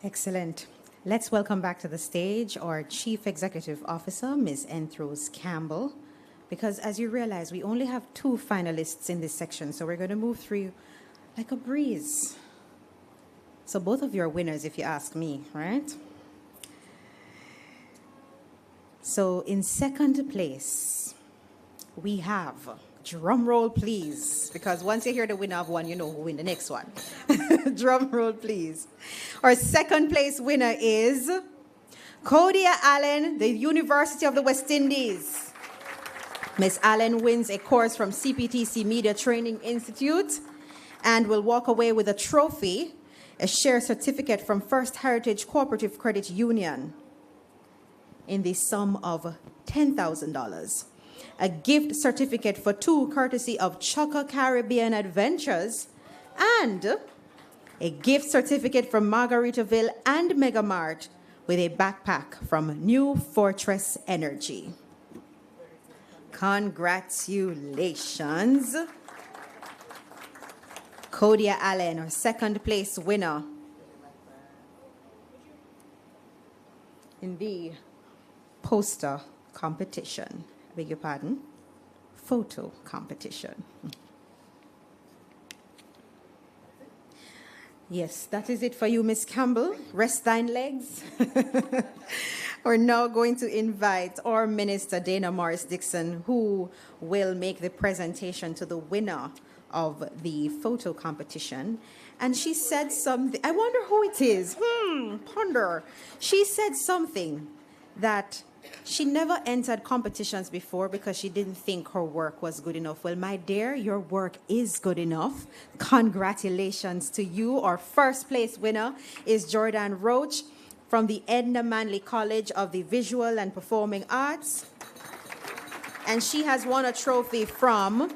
Excellent. Let's welcome back to the stage our Chief Executive Officer, Ms. Enthros Campbell, because as you realize, we only have 2 finalists in this section, so we're going to move through like a breeze. So both of you are winners, if you ask me, right? So in second place, we have, drum roll please, because once you hear the winner of one, you know who win the next one. Drum roll please. Our second place winner is Kodia Allen, the University of the West Indies. Ms. Allen wins a course from CPTC Media Training Institute and will walk away with a trophy, a share certificate from First Heritage Cooperative Credit Union in the sum of $10,000, a gift certificate for 2 courtesy of Chukka Caribbean Adventures, and a gift certificate from Margaritaville and Megamart with a backpack from New Fortress Energy. Congratulations. Kodia Allen, our second place winner in the poster competition. I beg your pardon? Photo competition. Yes, that is it for you, Miss Campbell. Rest thine legs. We're now going to invite our Minister, Dana Morris-Dixon, who will make the presentation to the winner of the photo competition. And she said something, I wonder who it is. Ponder. She said something that she never entered competitions before because she didn't think her work was good enough. Well, my dear, your work is good enough. Congratulations to you. Our first place winner is Jordan Roach from the Edna Manley College of the Visual and Performing Arts. And she has won a trophy from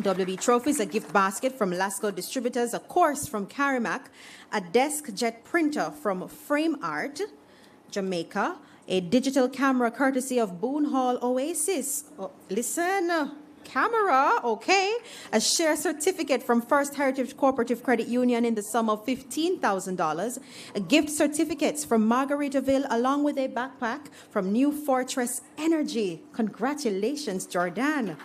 WB Trophies, a gift basket from Lasco Distributors, a course from Carimac, a desk jet printer from Frame Art, Jamaica, a digital camera courtesy of Boone Hall Oasis. Oh, listen, camera, okay. A share certificate from First Heritage Cooperative Credit Union in the sum of $15,000. A gift certificates from Margaritaville along with a backpack from New Fortress Energy. Congratulations, Jordan.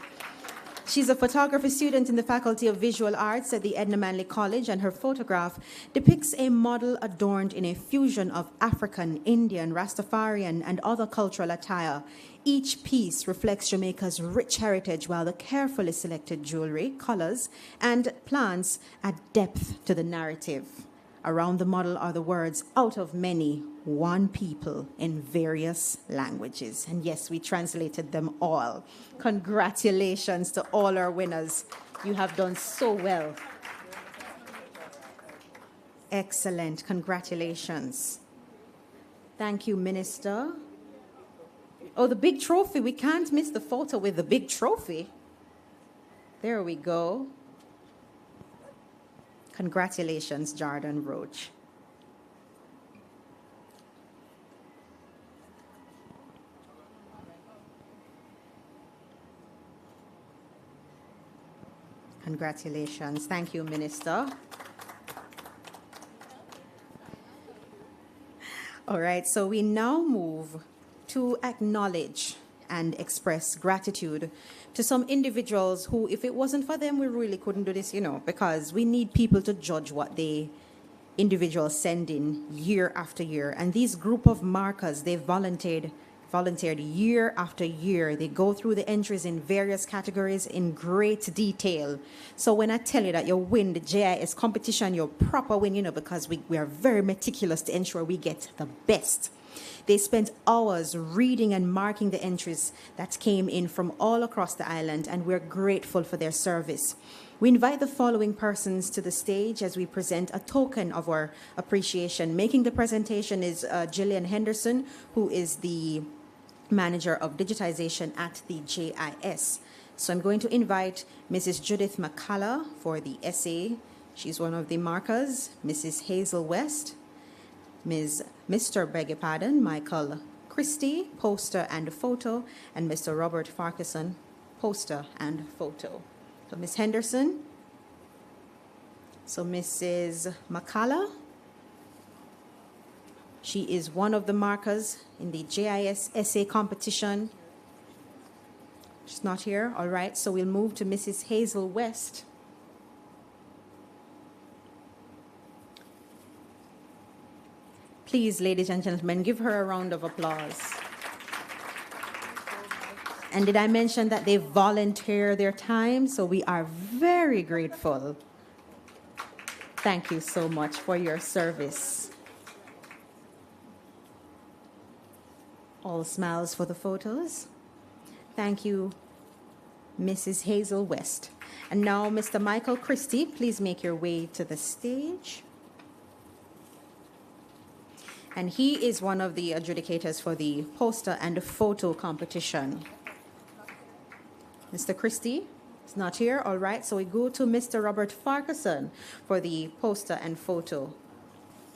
She's a photography student in the Faculty of Visual Arts at the Edna Manley College, and her photograph depicts a model adorned in a fusion of African, Indian, Rastafarian, and other cultural attire. Each piece reflects Jamaica's rich heritage, while the carefully selected jewelry, colors, and plants add depth to the narrative. Around the model are the words, "Out of many, one people," in various languages. And yes, we translated them all. Congratulations to all our winners. You have done so well. Excellent. Congratulations. Thank you, Minister. Oh, the big trophy. We can't miss the photo with the big trophy. There we go. Congratulations, Jordan Roach. Congratulations. Thank you, Minister. All right, so we now move to acknowledge and express gratitude to some individuals who, if it wasn't for them, we really couldn't do this, because we need people to judge what the individuals send in year after year. And these group of markers, they volunteered year after year. They go through the entries in various categories in great detail. So when I tell you that you win the JIS competition, you'll proper win, because we are very meticulous to ensure we get the best. They spent hours reading and marking the entries that came in from all across the island, and we're grateful for their service. We invite the following persons to the stage as we present a token of our appreciation. Making the presentation is Gillian Henderson, who is the Manager of Digitization at the JIS. So I'm going to invite Mrs. Judith McCullough for the essay. She's one of the markers. Mrs. Hazel West, Mr. Michael Christie, poster and photo, and Mr. Robert Farquharson, poster and photo. So Ms. Henderson. So Mrs. McCullough. She is one of the markers in the JIS essay competition. She's not here. All right, so we'll move to Mrs. Hazel West. Please, ladies and gentlemen, give her a round of applause. And did I mention that they volunteer their time? So we are very grateful. Thank you so much for your service. All smiles for the photos. Thank you, Mrs. Hazel West. And now, Mr. Michael Christie, please make your way to the stage. And he is one of the adjudicators for the poster and photo competition. Mr. Christie is not here. All right, so we go to Mr. Robert Farquharson for the poster and photo.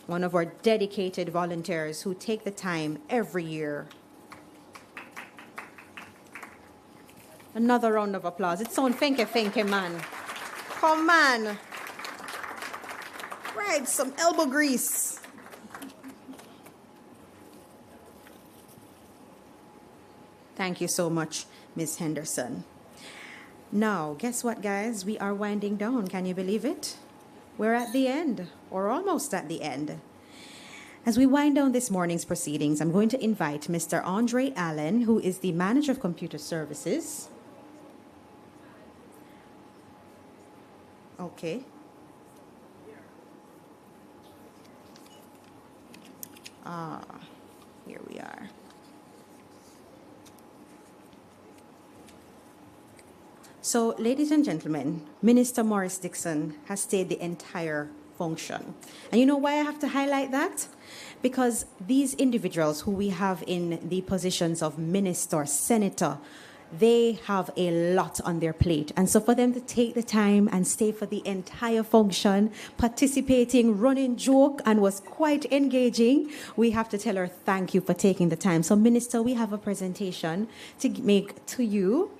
One of our dedicated volunteers who take the time every year. Another round of applause. It's on thank you, man. Come on. Right, some elbow grease. Thank you so much, Ms. Henderson. Now, guess what, guys? We are winding down. Can you believe it? We're at the end, or almost at the end. As we wind down this morning's proceedings, I'm going to invite Mr. Andre Allen, who is the Manager of Computer Services. Okay. Here we are. So, ladies and gentlemen, Minister Morris Dixon has stayed the entire function. And you know why I have to highlight that? Because these individuals who we have in the positions of minister, senator, they have a lot on their plate. And so for them to take the time and stay for the entire function, participating, running joke, and was quite engaging, we have to tell her thank you for taking the time. So, Minister, we have a presentation to make to you.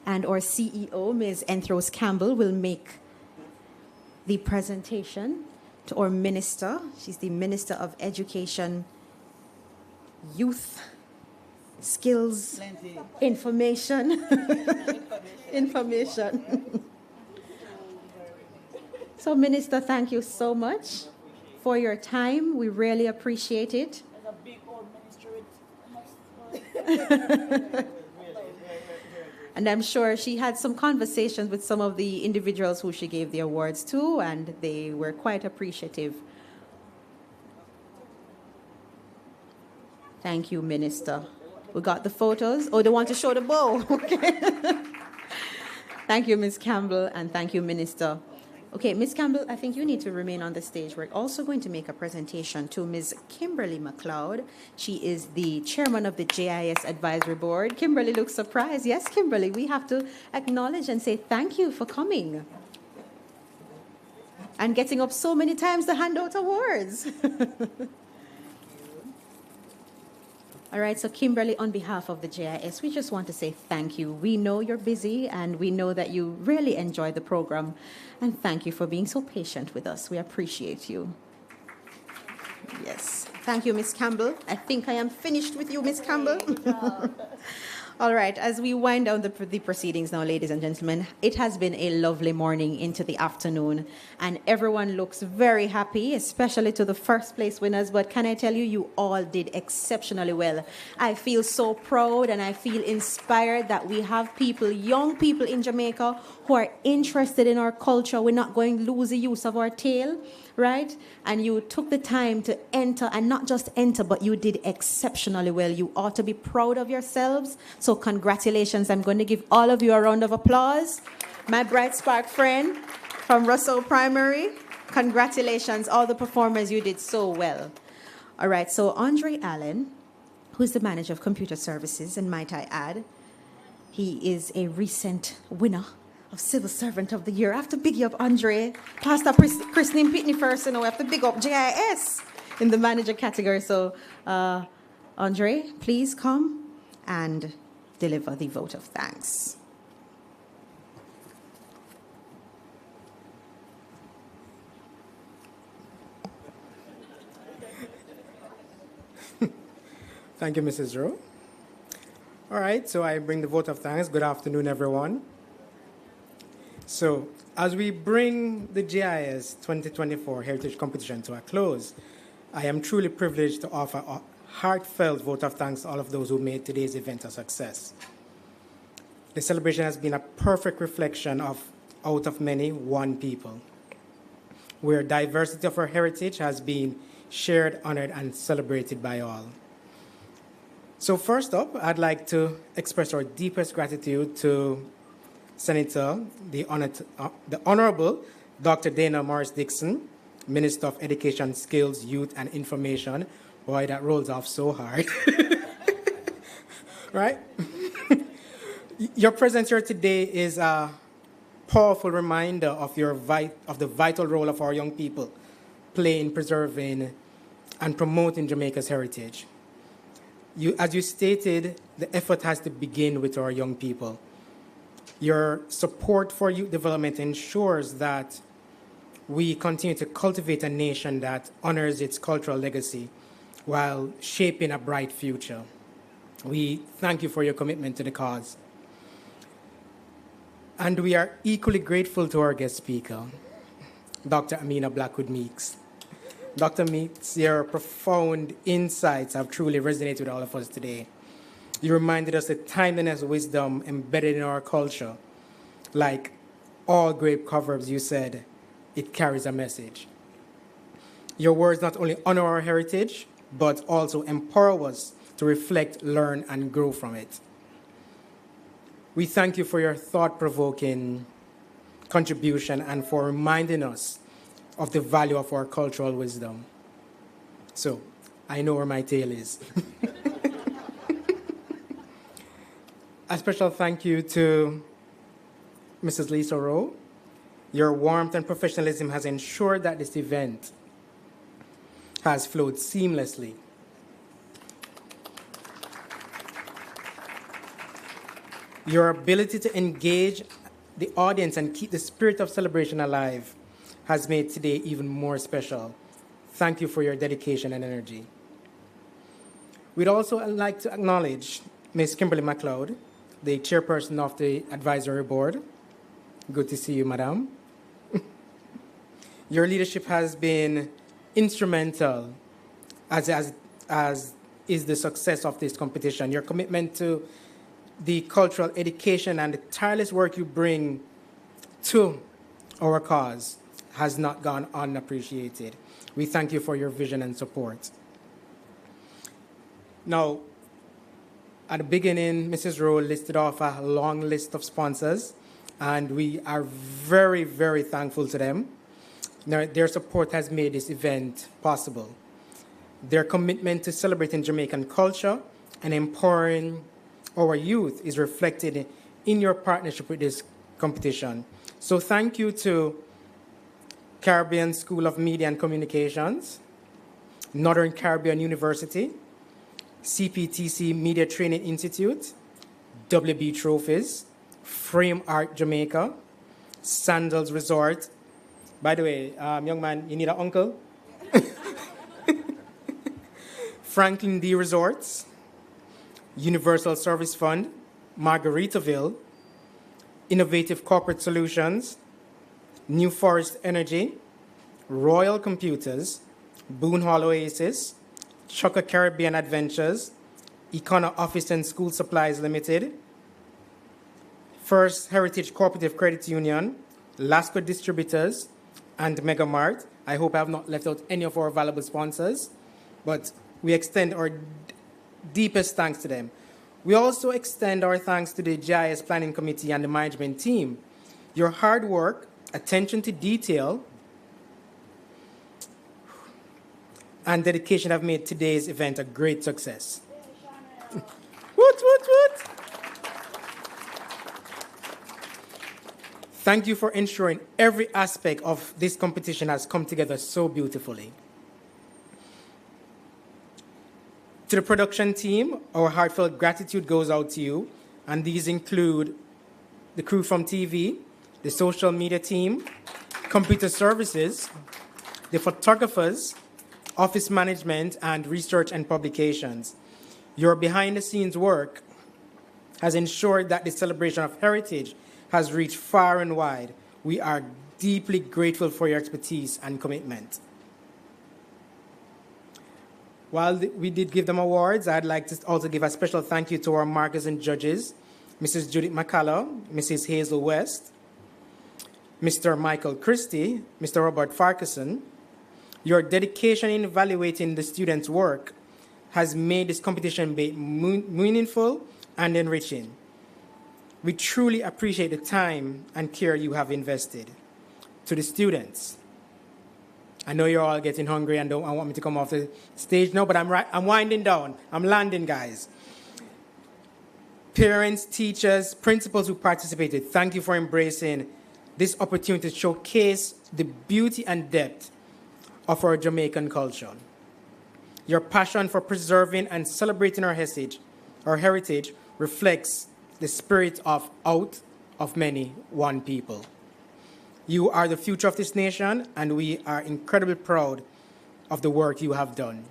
and our CEO, Ms. Enthros Campbell, will make the presentation to our minister. She's the Minister of Education, Youth, Skills, Information. Information. So, Minister, thank you so much for your time. We really appreciate it. As a big old minister, And I'm sure she had some conversations with some of the individuals who she gave the awards to, and they were quite appreciative. Thank you, Minister. We got the photos. Oh, they want to show the bow. Okay. Thank you, Ms. Campbell, and thank you, Minister. Okay, Ms. Campbell, I think you need to remain on the stage. We're also going to make a presentation to Ms. Kimberly McLeod. She is the chairman of the JIS Advisory Board. Kimberly looks surprised. Yes, Kimberly, we have to acknowledge and say thank you for coming and getting up so many times to hand out awards. All right, so Kimberly, on behalf of the JIS, we just want to say thank you. We know you're busy, and we know that you really enjoy the program. And thank you for being so patient with us. We appreciate you. Yes. Thank you, Ms. Campbell. I think I am finished with you, Ms. Campbell. All right, as we wind down the proceedings now, ladies and gentlemen, it has been a lovely morning into the afternoon, and everyone looks very happy, especially to the first place winners. But can I tell you, you all did exceptionally well. I feel so proud and I feel inspired that we have people, young people in Jamaica, who are interested in our culture. We're not going to lose the use of our tail, right? And you took the time to enter, and not just enter, but you did exceptionally well. You ought to be proud of yourselves. So congratulations. I'm going to give all of you a round of applause. My bright spark friend from Russell Primary, congratulations. All the performers, you did so well. All right, so Andre Allen, who's the manager of computer services, and might I add, he is a recent winner of Civil Servant of the Year. I have to big you up, Andre. Pastor Christine Pitney first, we have to big up JIS in the manager category. So, Andre, please come and deliver the vote of thanks. Thank you, Mrs. Rowe. All right, so I bring the vote of thanks. Good afternoon, everyone. So, as we bring the JIS 2024 Heritage Competition to a close, I am truly privileged to offer a heartfelt vote of thanks to all of those who made today's event a success. The celebration has been a perfect reflection of out of many, one people, where diversity of our heritage has been shared, honored, and celebrated by all. So first up, I'd like to express our deepest gratitude to Senator, the Honorable Dr. Dana Morris Dixon, Minister of Education, Skills, Youth, and Information. Boy, that rolls off so hard. Right? Your presence here today is a powerful reminder of the vital role of our young people play in preserving and promoting Jamaica's heritage. As you stated, the effort has to begin with our young people. Your support for youth development ensures that we continue to cultivate a nation that honors its cultural legacy while shaping a bright future. We thank you for your commitment to the cause. And we are equally grateful to our guest speaker, Dr. Amina Blackwood Meeks. Dr. Meeks, your profound insights have truly resonated with all of us today. You reminded us the timeliness wisdom embedded in our culture. Like all great proverbs, you said, it carries a message. Your words not only honor our heritage, but also empower us to reflect, learn, and grow from it. We thank you for your thought-provoking contribution and for reminding us of the value of our cultural wisdom. So, I know where my tail is. A special thank you to Mrs. Lisa Rowe. Your warmth and professionalism has ensured that this event has flowed seamlessly. Your ability to engage the audience and keep the spirit of celebration alive has made today even more special. Thank you for your dedication and energy. We'd also like to acknowledge Ms. Kimberly MacLeod, the chairperson of the advisory board. Good to see you, madam. Your leadership has been instrumental, as is the success of this competition. Your commitment to the cultural education and the tireless work you bring to our cause has not gone unappreciated. We thank you for your vision and support. Now, at the beginning, Mrs. Rowe listed off a long list of sponsors, and we are very, very thankful to them. Now, their support has made this event possible. Their commitment to celebrating Jamaican culture and empowering our youth is reflected in your partnership with this competition. So thank you to Caribbean School of Media and Communications, Northern Caribbean University, CPTC Media Training Institute, WB Trophies, Frame Art Jamaica, Sandals Resort. By the way, young man, you need an uncle? Franklin D. Resorts, Universal Service Fund, Margaritaville, Innovative Corporate Solutions, New Forest Energy, Royal Computers, Boone Hall Oasis, Chukka Caribbean Adventures, Econo Office and School Supplies Limited, First Heritage Cooperative Credit Union, Lasco Distributors, and Megamart. I hope I have not left out any of our valuable sponsors, but we extend our deepest thanks to them. We also extend our thanks to the JIS Planning Committee and the management team. Your hard work, attention to detail, and dedication have made today's event a great success. Woot, woot, woot. Thank you for ensuring every aspect of this competition has come together so beautifully. To the production team, our heartfelt gratitude goes out to you, and these include the crew from TV, the social media team, computer services, the photographers, office management, and research and publications. Your behind-the-scenes work has ensured that the celebration of heritage has reached far and wide. We are deeply grateful for your expertise and commitment. While we did give them awards, I'd like to also give a special thank you to our markers and judges, Mrs. Judith McCullough, Mrs. Hazel West, Mr. Michael Christie, Mr. Robert Farquharson. Your dedication in evaluating the students' work has made this competition meaningful and enriching. We truly appreciate the time and care you have invested. To the students, I know you're all getting hungry and don't want me to come off the stage now, but I'm winding down. I'm landing, guys. Parents, teachers, principals who participated, thank you for embracing this opportunity to showcase the beauty and depth of our Jamaican culture. Your passion for preserving and celebrating our heritage reflects the spirit of out of many, one people. You are the future of this nation, and we are incredibly proud of the work you have done.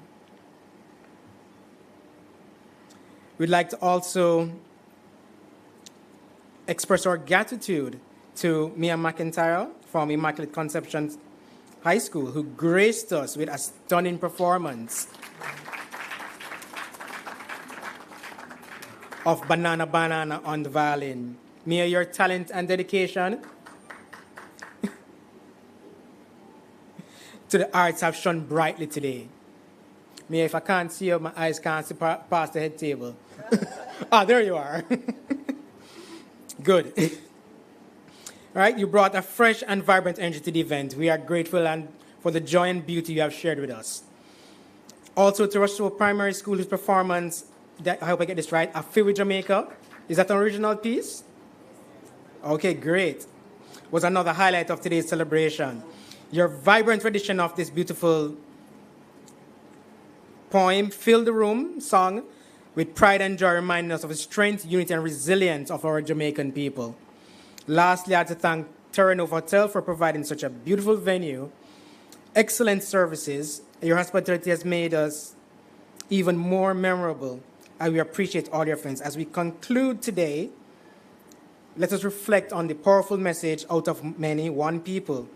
We'd like to also express our gratitude to Mia McIntyre from Immaculate Conception High School, who graced us with a stunning performance of Banana Banana on the violin. Mia, your talent and dedication to the arts have shone brightly today. Mia, if I can't see you, my eyes can't see past the head table. Ah, there you are. Good. All right, you brought a fresh and vibrant energy to the event. We are grateful and for the joy and beauty you have shared with us. Also to Russell Primary School, whose performance, I hope I get this right, A Feel with Jamaica. Is that an original piece? Okay, great. Was another highlight of today's celebration. Your vibrant rendition of this beautiful poem, Fill the Room song, with pride and joy reminding us of the strength, unity, and resilience of our Jamaican people. Lastly, I have to thank Terranova Hotel for providing such a beautiful venue, excellent services. Your hospitality has made us even more memorable, and we appreciate all your friends. As we conclude today, let us reflect on the powerful message out of many, one people.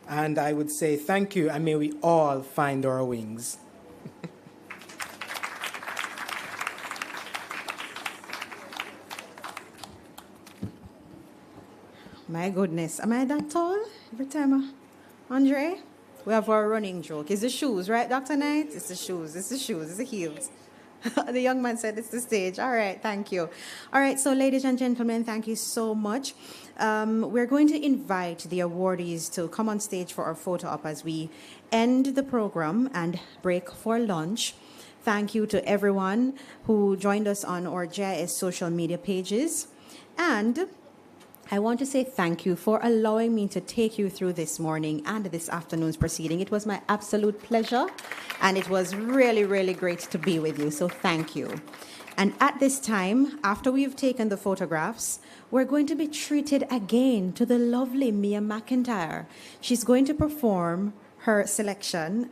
And I would say thank you, and may we all find our wings. My goodness, am I that tall every time? Andre, we have our running joke. It's the shoes, right, Dr. Knight? It's the shoes, it's the shoes, it's the heels. The young man said it's the stage. All right, thank you. All right, so ladies and gentlemen, thank you so much. We're going to invite the awardees to come on stage for our photo op as we end the program and break for lunch. Thank you to everyone who joined us on our JIS social media pages. And I want to say thank you for allowing me to take you through this morning and this afternoon's proceeding. It was my absolute pleasure, and it was really, really great to be with you, so thank you. And at this time, after we've taken the photographs, we're going to be treated again to the lovely Mia McIntyre. She's going to perform her selection,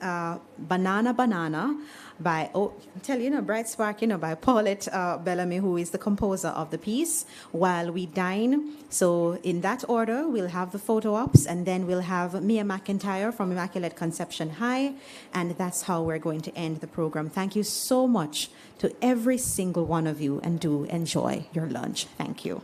Banana Banana, by, Bright Spark, by Paulette Bellamy, who is the composer of the piece, while we dine. So in that order, we'll have the photo ops, and then we'll have Mia McIntyre from Immaculate Conception High, and that's how we're going to end the program. Thank you so much to every single one of you, and do enjoy your lunch. Thank you.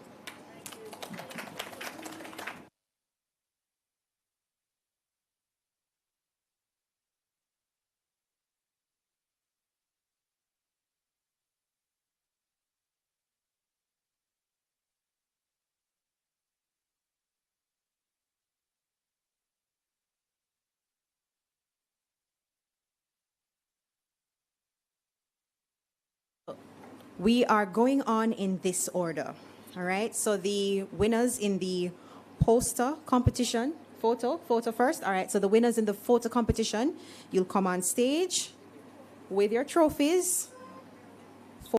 We are going on in this order, all right? So the winners in the poster competition, photo first, all right? So the winners in the photo competition, you'll come on stage with your trophies.